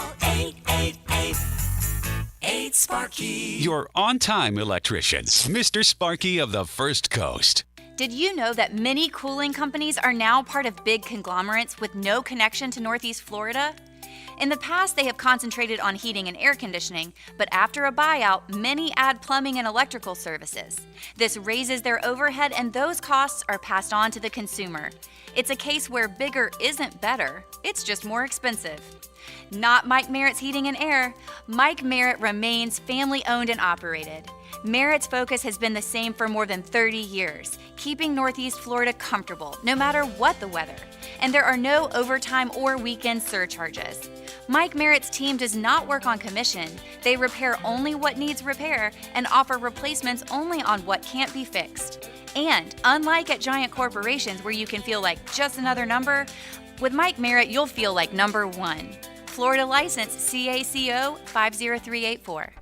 888-8-SPARKY. Your on-time electrician, Mr. Sparky of the First Coast. Did you know that many cooling companies are now part of big conglomerates with no connection to Northeast Florida? In the past, they have concentrated on heating and air conditioning, but after a buyout, many add plumbing and electrical services. This raises their overhead, and those costs are passed on to the consumer. It's a case where bigger isn't better, it's just more expensive. Not Mike Merritt's Heating and Air. Mike Merritt remains family-owned and operated. Merritt's focus has been the same for more than 30 years, keeping Northeast Florida comfortable, no matter what the weather. And there are no overtime or weekend surcharges. Mike Merritt's team does not work on commission. They repair only what needs repair and offer replacements only on what can't be fixed. And unlike at giant corporations where you can feel like just another number, with Mike Merritt, you'll feel like number one. Florida license CACO 50384.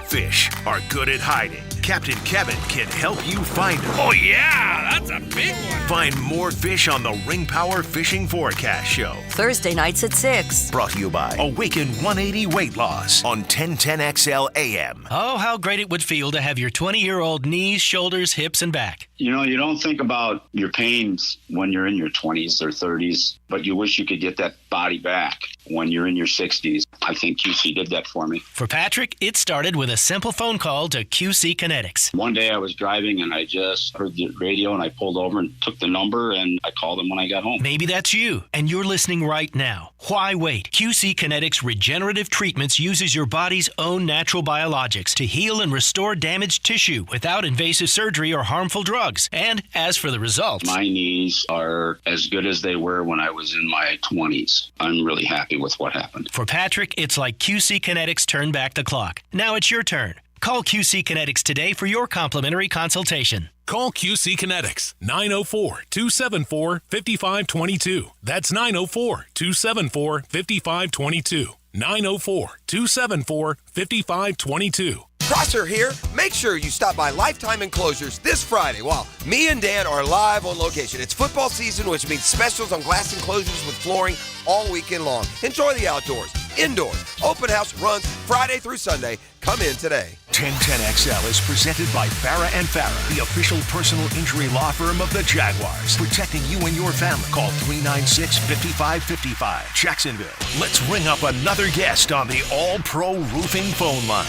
Fish are good at hiding. Captain Kevin can help you find them. Oh, yeah, that's a big one. Find more fish on the Ring Power Fishing Forecast Show. Thursday nights at 6. Brought to you by Awaken 180 Weight Loss on 1010XL AM. Oh, how great it would feel to have your 20-year-old knees, shoulders, hips, and back. You know, you don't think about your pains when you're in your 20s or 30s, but you wish you could get that body back when you're in your 60s. I think QC did that for me. For Patrick, it started with a simple phone call to QC Kinetics. One day I was driving and I just heard the radio and I pulled over and took the number and I called them when I got home. Maybe that's you, and you're listening right now. Why wait? QC Kinetics Regenerative Treatments uses your body's own natural biologics to heal and restore damaged tissue without invasive surgery or harmful drugs. And as for the results, my knees are as good as they were when I was in my 20s. I'm really happy with what happened. For Patrick, it's like QC Kinetics turned back the clock. Now it's your turn. Call QC Kinetics today for your complimentary consultation. Call QC Kinetics, 904-274-5522. That's 904-274-5522. 904-274-5522. Prosser here. Make sure you stop by Lifetime Enclosures this Friday while me and Dan are live on location. It's football season, which means specials on glass enclosures with flooring all weekend long. Enjoy the outdoors, indoors, open house runs Friday through Sunday. Come in today. 1010XL is presented by Farah & Farah, the official personal injury law firm of the Jaguars, protecting you and your family. Call 396-5555. Jacksonville. Let's ring up another guest on the All-Pro Roofing phone line.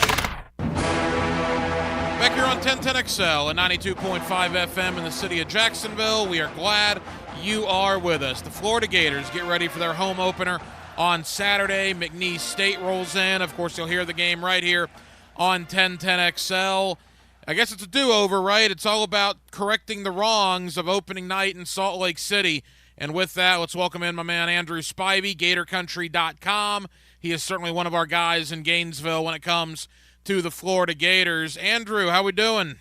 Back here on 1010XL and 92.5 FM in the city of Jacksonville. We are glad you are with us. The Florida Gators get ready for their home opener on Saturday. McNeese State rolls in. Of course, you'll hear the game right here on 1010XL. I guess it's a do-over, right? It's all about correcting the wrongs of opening night in Salt Lake City. And with that, let's welcome in my man Andrew Spivey, GatorCountry.com. He is certainly one of our guys in Gainesville when it comes to the Florida Gators. Andrew, how we doing?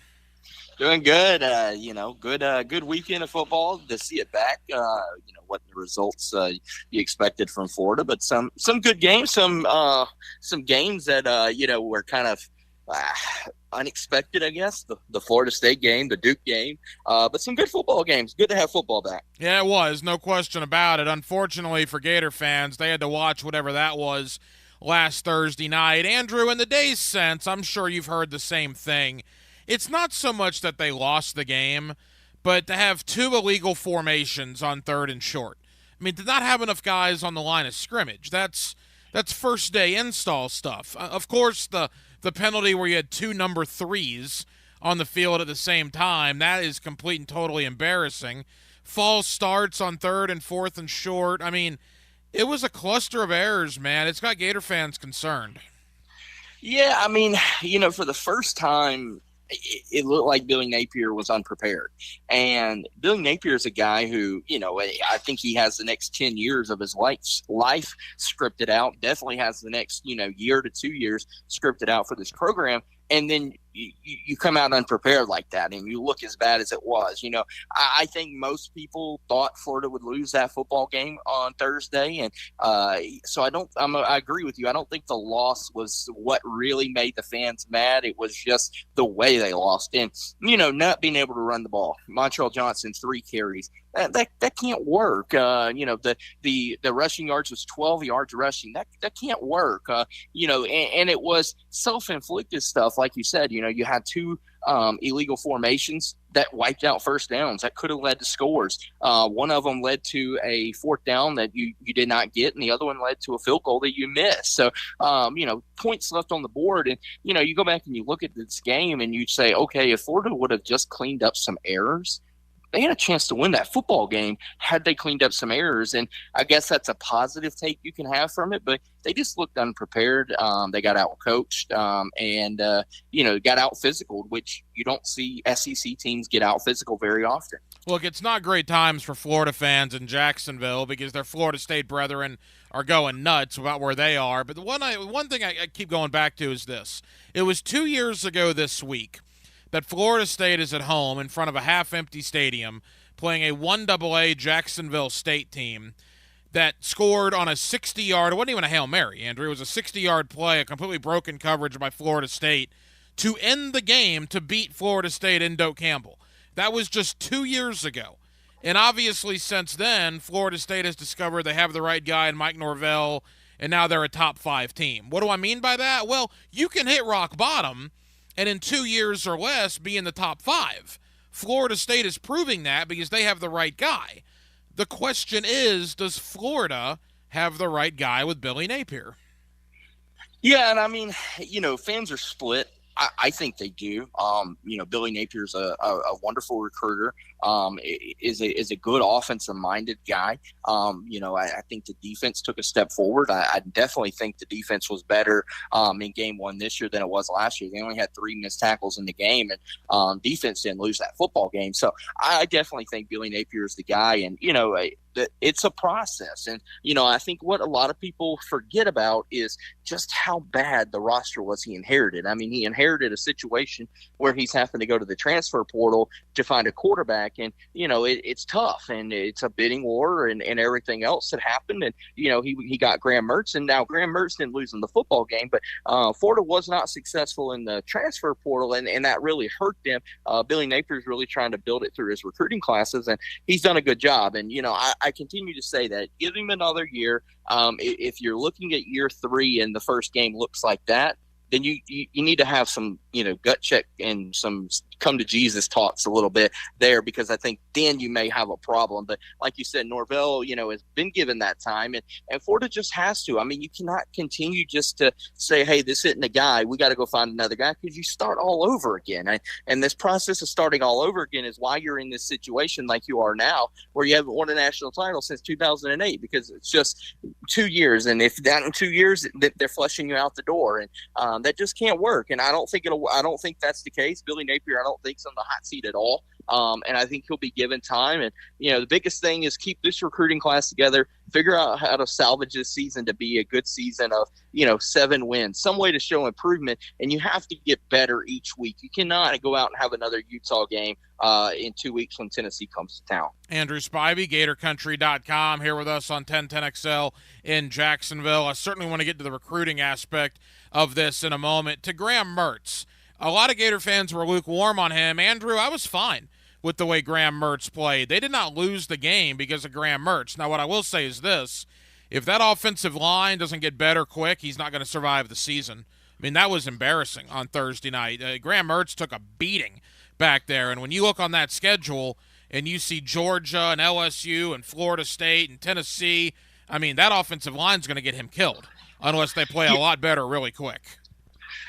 Doing good. Good weekend of football to see it back. What the results you expected from Florida, but some good games, some games that were kind of unexpected, I guess. The Florida State game, the Duke game, but some good football games. Good to have football back. Yeah, it was. No question about it. Unfortunately for Gator fans, they had to watch whatever that was last Thursday night. Andrew, in the day's sense, I'm sure you've heard the same thing. It's not so much that they lost the game, but to have 2 illegal formations on 3rd and short. I mean, to not have enough guys on the line of scrimmage, that's first day install stuff. Of course, the penalty where you had 2 number 3s on the field at the same time, that is complete and totally embarrassing. False starts on 3rd and 4th and short. I mean, it was a cluster of errors, man. It's got Gator fans concerned. Yeah, I mean, for the first time, it looked like Billy Napier was unprepared. And Billy Napier is a guy who, I think he has the next 10 years of his life scripted out, definitely has the next, year to 2 years scripted out for this program. And then you come out unprepared like that and you look as bad as it was. I think most people thought Florida would lose that football game on Thursday. And so I agree with you. I don't think the loss was what really made the fans mad. It was just the way they lost. And, not being able to run the ball. Montreal Johnson, 3 carries. That can't work. The rushing yards was 12 yards rushing. That can't work. And it was self-inflicted stuff, like you said. You had 2 illegal formations that wiped out first downs that could have led to scores. One of them led to a 4th down that you did not get, and the other one led to a field goal that you missed. So, points left on the board. And, you go back and you look at this game and you say, okay, if Florida would have just cleaned up some errors, they had a chance to win that football game had they cleaned up some errors. And I guess that's a positive take you can have from it, but they just looked unprepared. They got out-coached and got out-physical, which you don't see SEC teams get out-physical very often. Look, it's not great times for Florida fans in Jacksonville because their Florida State brethren are going nuts about where they are. But the one thing I keep going back to is this. It was 2 years ago this week that Florida State is at home in front of a half-empty stadium playing a 1AA Jacksonville State team that scored on a 60-yard – it wasn't even a Hail Mary, Andrew. It was a 60-yard play, a completely broken coverage by Florida State to end the game to beat Florida State in Doak Campbell. That was just 2 years ago. And obviously since then, Florida State has discovered they have the right guy in Mike Norvell, and now they're a top 5 team. What do I mean by that? Well, you can hit rock bottom and in 2 years or less be in the top 5. Florida State is proving that because they have the right guy. The question is, does Florida have the right guy with Billy Napier? Yeah, and I mean, fans are split. I think they do. Billy Napier's a wonderful recruiter. Is a good offensive-minded guy. I think the defense took a step forward. I definitely think the defense was better in game 1 this year than it was last year. They only had 3 missed tackles in the game, and defense didn't lose that football game. So I definitely think Billy Napier is the guy. And, it's a process. And, I think what a lot of people forget about is just how bad the roster was he inherited. I mean, he inherited a situation where he's having to go to the transfer portal to find a quarterback. And, it's tough, and it's a bidding war and everything else that happened. And, he got Graham Mertz, and now Graham Mertz didn't lose in the football game, but Florida was not successful in the transfer portal, and that really hurt them. Billy Napier's really trying to build it through his recruiting classes, and he's done a good job. And, I continue to say that. Give him another year. If you're looking at year 3 and the first game looks like that, then you need to have some, gut check and some come to Jesus talks a little bit there, because I think then you may have a problem. But like you said, Norvell, has been given that time, and Florida just has to. I mean, you cannot continue just to say, hey, this isn't a guy. We got to go find another guy, because you start all over again. And this process of starting all over again is why you're in this situation like you are now, where you haven't won a national title since 2008, because it's just 2 years. And if that in 2 years, they're flushing you out the door. And that just can't work. And I don't think it'll I don't think that's the case. Billy Napier, I don't think's on the hot seat at all. And I think he'll be given time. And, the biggest thing is keep this recruiting class together, figure out how to salvage this season to be a good season of, 7 wins, some way to show improvement. And you have to get better each week. You cannot go out and have another Utah game in 2 weeks when Tennessee comes to town. Andrew Spivey, GatorCountry.com, here with us on 1010XL in Jacksonville. I certainly want to get to the recruiting aspect of this in a moment. To Graham Mertz, a lot of Gator fans were lukewarm on him. Andrew, I was fine with the way Graham Mertz played. They did not lose the game because of Graham Mertz. Now, what I will say is this. If that offensive line doesn't get better quick, he's not going to survive the season. I mean, that was embarrassing on Thursday night. Graham Mertz took a beating back there. And when you look on that schedule and you see Georgia and LSU and Florida State and Tennessee, I mean, that offensive line is going to get him killed unless they play a lot better really quick.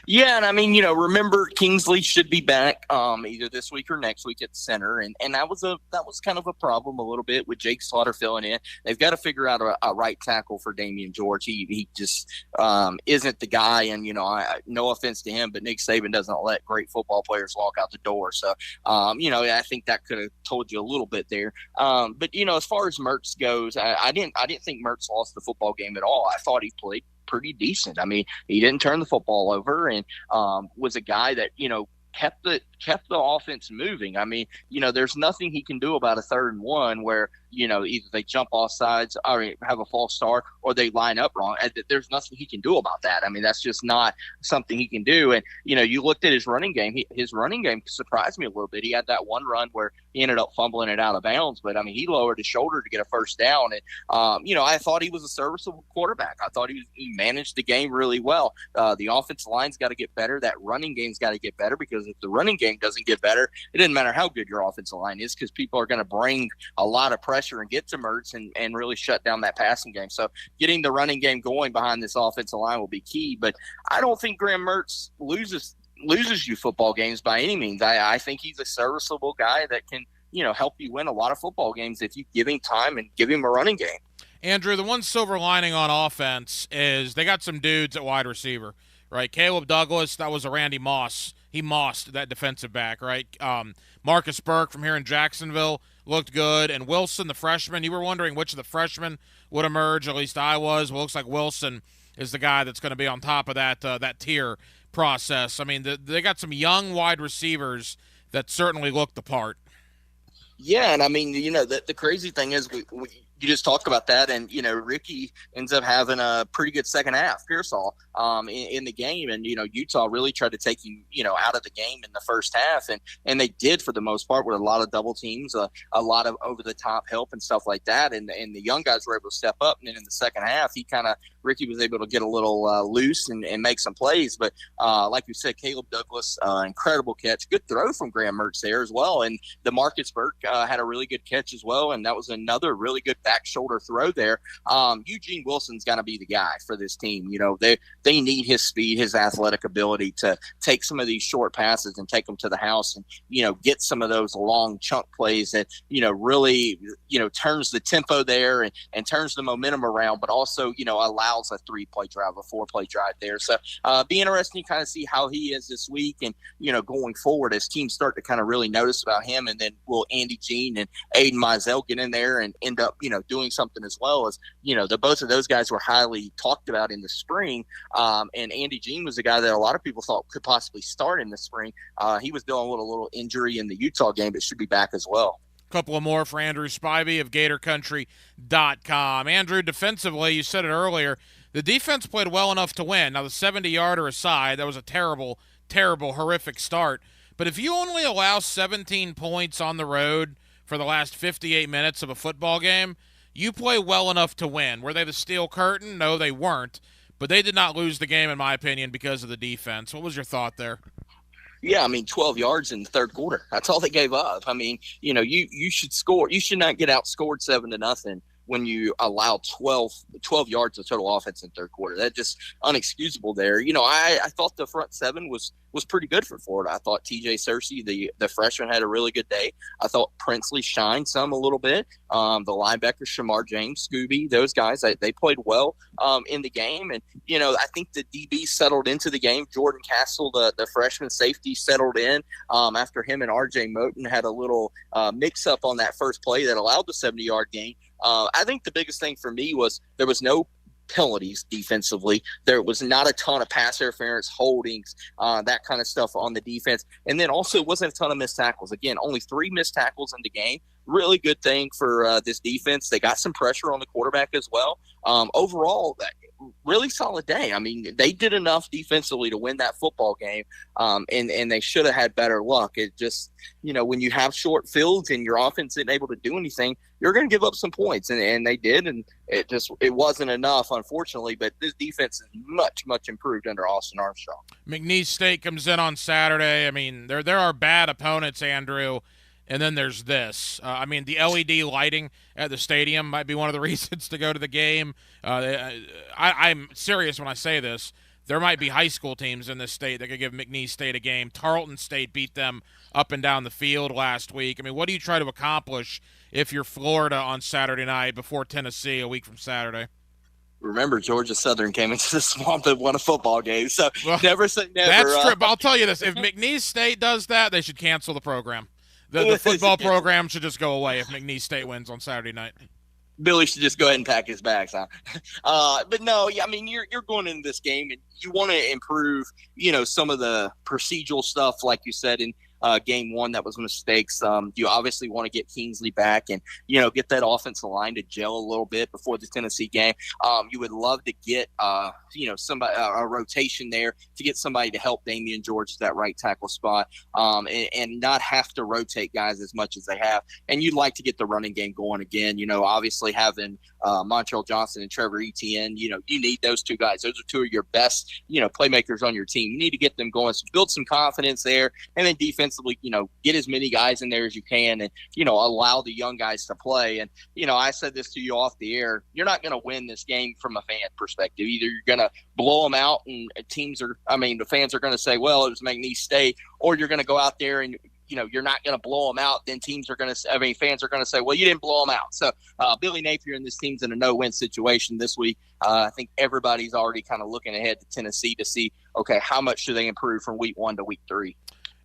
Yeah, and I mean, remember Kingsley should be back either this week or next week at center, and that was kind of a problem a little bit with Jake Slaughter filling in. They've got to figure out a right tackle for Damian George. He just isn't the guy, and no offense to him, but Nick Saban doesn't let great football players walk out the door. So I think that could have told you a little bit there. But as far as Mertz goes, I didn't think Mertz lost the football game at all. I thought he played pretty decent. I mean, he didn't turn the football over and was a guy that, kept the offense moving. I mean, there's nothing he can do about a 3rd and 1 where, either they jump off sides or have a false start or they line up wrong. There's nothing he can do about that. I mean, that's just not something he can do. And, you looked at his running game. His running game surprised me a little bit. He had that one run where he ended up fumbling it out of bounds. But, I mean, he lowered his shoulder to get a first down. And, I thought he was a serviceable quarterback. I thought he managed the game really well. The offensive line's got to get better. That running game's got to get better because if the running game doesn't get better, it doesn't matter how good your offensive line is because people are going to bring a lot of pressure and get to Mertz and really shut down that passing game. So getting the running game going behind this offensive line will be key. But I don't think Graham Mertz loses you football games by any means. I think he's a serviceable guy that can, help you win a lot of football games if you give him time and give him a running game. Andrew, the one silver lining on offense is they got some dudes at wide receiver, right? Caleb Douglas, that was a Randy Moss. He mossed that defensive back, right? Marcus Burke from here in Jacksonville looked good. And Wilson, the freshman, you were wondering which of the freshmen would emerge, at least I was. Well, looks like Wilson is the guy that's going to be on top of that tier process. I mean, they got some young wide receivers that certainly look the part. Yeah, and I mean, the crazy thing is you just talk about that, and Ricky ends up having a pretty good second half, Pearsall, in the game, and Utah really tried to take him out of the game in the first half, and they did for the most part with a lot of double teams, a lot of over the top help and stuff like that, and the young guys were able to step up, and then in the second half Ricky was able to get a little loose and make some plays, but like you said, Caleb Douglas, incredible catch, good throw from Graham Mertz there as well, and the Marcus Burke had a really good catch as well, and that was another really good back shoulder throw there. Eugene Wilson's got to be the guy for this team. They need his speed, his athletic ability to take some of these short passes and take them to the house and, get some of those long chunk plays that, really, turns the tempo there and turns the momentum around, but also, allows a 3-play drive, a 4-play drive there. So be interesting to kind of see how he is this week and, going forward as teams start to kind of really notice about him. And then will Andy Jean and Aiden Mizell get in there and end up, doing something as well as, both of those guys were highly talked about in the spring. And Andy Jean was a guy that a lot of people thought could possibly start in the spring. He was dealing with a little injury in the Utah game, but should be back as well. Couple of more for Andrew Spivey of GatorCountry.com. Andrew, defensively, you said it earlier, the defense played well enough to win. Now, the 70-yarder aside, that was a terrible, horrific start. But if you only allow 17 points on the road for the last 58 minutes of a football game, you play well enough to win. Were they the steel curtain? No, they weren't. But they did not lose the game, in my opinion, because of the defense. What was your thought there? Yeah, I mean, 12 yards in the third quarter. That's all they gave up. I mean, you should score. You should not get outscored 7-0 when you allow 12 yards of total offense in third quarter. That's just unexcusable there. I thought the front seven was pretty good for Florida. I thought TJ Searcy, the freshman, had a really good day. I thought Princely shined a little bit. The linebackers, Shamar James, Scooby, those guys, they played well in the game. And, I think the DB settled into the game. Jordan Castle, the freshman safety, settled in after him and R.J. Moten had a little mix-up on that first play that allowed the 70-yard gain. I think the biggest thing for me was there was no penalties defensively. There was not a ton of pass interference, holdings, that kind of stuff on the defense. And then also wasn't a ton of missed tackles. Again, only 3 missed tackles in the game. Really good thing for this defense. They got some pressure on the quarterback as well. Overall, really solid day. I mean, they did enough defensively to win that football game, and they should have had better luck. It just, when you have short fields and your offense isn't able to do anything, you're going to give up some points, and they did, and it wasn't enough, unfortunately. But this defense is much, much improved under Austin Armstrong. McNeese State comes in on Saturday. I mean, there are bad opponents, Andrew. And then there's this. The LED lighting at the stadium might be one of the reasons to go to the game. I'm serious when I say this. There might be high school teams in this state that could give McNeese State a game. Tarleton State beat them up and down the field last week. I mean, what do you try to accomplish if you're Florida on Saturday night before Tennessee a week from Saturday? Remember, Georgia Southern came into the swamp and won a football game. So never say never. That's true. But I'll tell you this. If McNeese State does that, they should cancel the program. The football program should just go away if McNeese State wins on Saturday night. Billy should just go ahead and pack his bags, huh? But no, I mean, you're going into this game and you want to improve, some of the procedural stuff, like you said, in game one that was mistakes. You obviously want to get Kingsley back and, get that offensive line to gel a little bit before the Tennessee game. You would love to get, somebody, a rotation there to get somebody to help Damian George to that right tackle spot, and not have to rotate guys as much as they have. And you'd like to get the running game going again. Obviously having Montrell Johnson and Trevor Etienne, you need those two guys. Those are two of your best, playmakers on your team. You need to get them going. So build some confidence there. And then defensively, get as many guys in there as you can and, allow the young guys to play. And, I said this to you off the air, you're not going to win this game from a fan perspective. Either you're going to blow them out and the fans are going to say, well, it was McNeese State, or you're going to go out there and, you're not going to blow them out. Then fans are going to say, well, you didn't blow them out. So Billy Napier and this team's in a no-win situation this week. I think everybody's already kind of looking ahead to Tennessee to see, okay, how much do they improve from week 1 to week 3?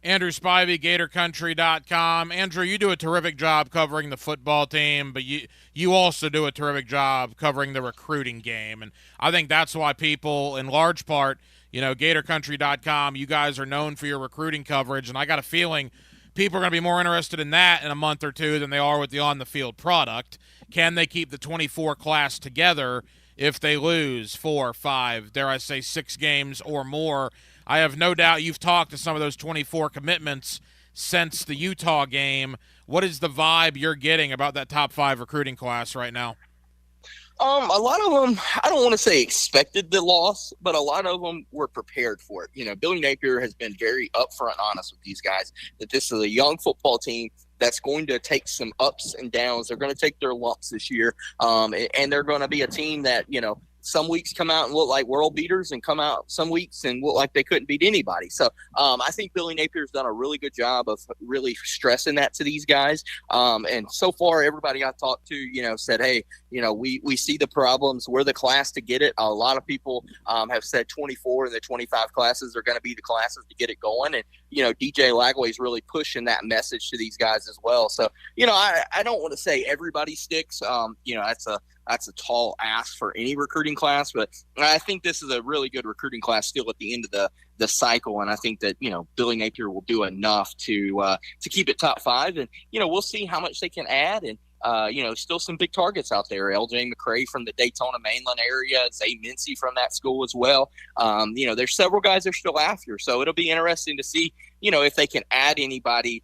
Andrew Spivey, GatorCountry.com. Andrew, you do a terrific job covering the football team, but you also do a terrific job covering the recruiting game. And I think that's why people, in large part, GatorCountry.com, you guys are known for your recruiting coverage, and I got a feeling people are going to be more interested in that in a month or two than they are with the on-the-field product. Can they keep the 24 class together if they lose 4, 5, dare I say 6 games or more? I have no doubt you've talked to some of those 24 commitments since the Utah game. What is the vibe you're getting about that top 5 recruiting class right now? A lot of them, I don't want to say expected the loss, but a lot of them were prepared for it. Billy Napier has been very upfront honest with these guys that this is a young football team that's going to take some ups and downs. They're going to take their lumps this year, and they're going to be a team that, some weeks come out and look like world beaters and come out some weeks and look like they couldn't beat anybody. So I think Billy Napier's done a really good job of really stressing that to these guys. And so far, everybody I talked to, said, hey, we see the problems. We're the class to get it. A lot of people have said 24 and the 25 classes are going to be the classes to get it going. And, DJ Lagway is really pushing that message to these guys as well. So, I don't want to say everybody sticks. That's a tall ask for any recruiting class, but I think this is a really good recruiting class still at the end of the cycle. And I think that, Billy Napier will do enough to keep it top 5, and, we'll see how much they can add. And, still some big targets out there. LJ McCray from the Daytona Mainland area, Zay Mincy from that school as well. There's several guys they're still after. So it'll be interesting to see, if they can add anybody,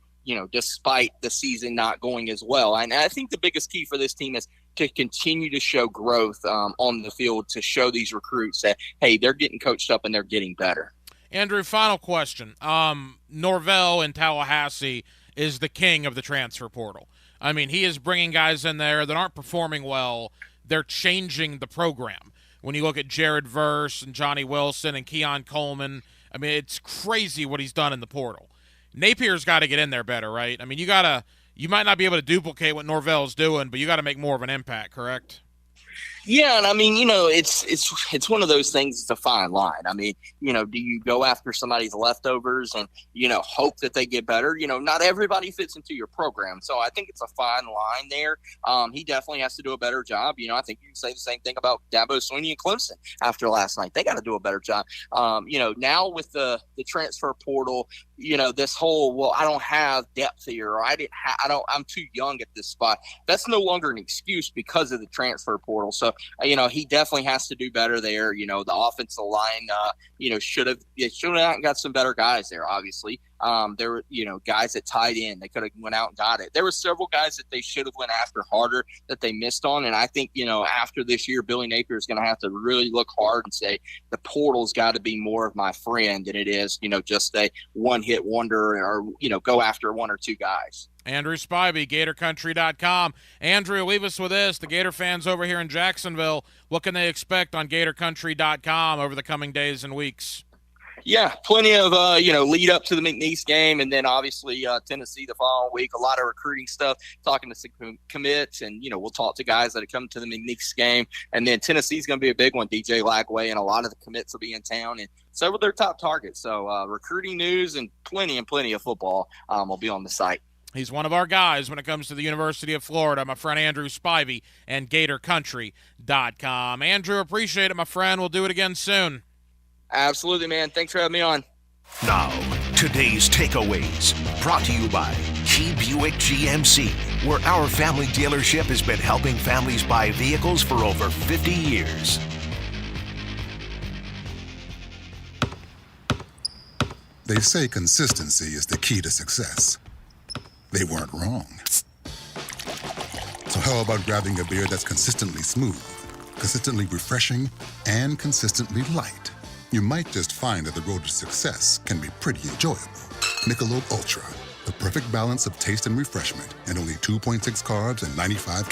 despite the season not going as well. And I think the biggest key for this team is to continue to show growth on the field, to show these recruits that, hey, they're getting coached up and they're getting better. Andrew, final question. Norvell in Tallahassee is the king of the transfer portal. I mean, he is bringing guys in there that aren't performing well. They're changing the program. When you look at Jared Verse and Johnny Wilson and Keon Coleman, I mean, it's crazy what he's done in the portal. Napier's got to get in there better, right? I mean, you might not be able to duplicate what Norvell's doing, but you got to make more of an impact, correct? Yeah, and I mean, it's one of those things. It's a fine line. I mean, do you go after somebody's leftovers and hope that they get better? Not everybody fits into your program, so I think it's a fine line there. He definitely has to do a better job. I think you can say the same thing about Dabo Swinney and Clemson after last night. They got to do a better job. Now with the transfer portal, this whole I don't have depth here, or I'm too young at this spot. That's no longer an excuse because of the transfer portal. So he definitely has to do better there. The offensive line, should have got some better guys there. Obviously, there were guys at tight end. They could have went out and got it. There were several guys that they should have went after harder that they missed on. And I think after this year, Billy Napier is going to have to really look hard and say the portal's got to be more of my friend than it is just a one-hit wonder or go after one or two guys. Andrew Spivey, GatorCountry.com. Andrew, leave us with this. The Gator fans over here in Jacksonville, what can they expect on GatorCountry.com over the coming days and weeks? Yeah, plenty of, lead up to the McNeese game, and then obviously Tennessee the following week. A lot of recruiting stuff, talking to some commits, and, we'll talk to guys that have come to the McNeese game. And then Tennessee's going to be a big one, DJ Lagway, and a lot of the commits will be in town, and so will their top targets. So recruiting news and plenty of football will be on the site. He's one of our guys when it comes to the University of Florida, my friend Andrew Spivey, and GatorCountry.com. Andrew, appreciate it, my friend. We'll do it again soon. Absolutely, man. Thanks for having me on. Now, today's takeaways, brought to you by Key Buick GMC, where our family dealership has been helping families buy vehicles for over 50 years. They say consistency is the key to success. They weren't wrong. So how about grabbing a beer that's consistently smooth, consistently refreshing, and consistently light? You might just find that the road to success can be pretty enjoyable. Michelob Ultra, the perfect balance of taste and refreshment, and only 2.6 carbs and 95 calories.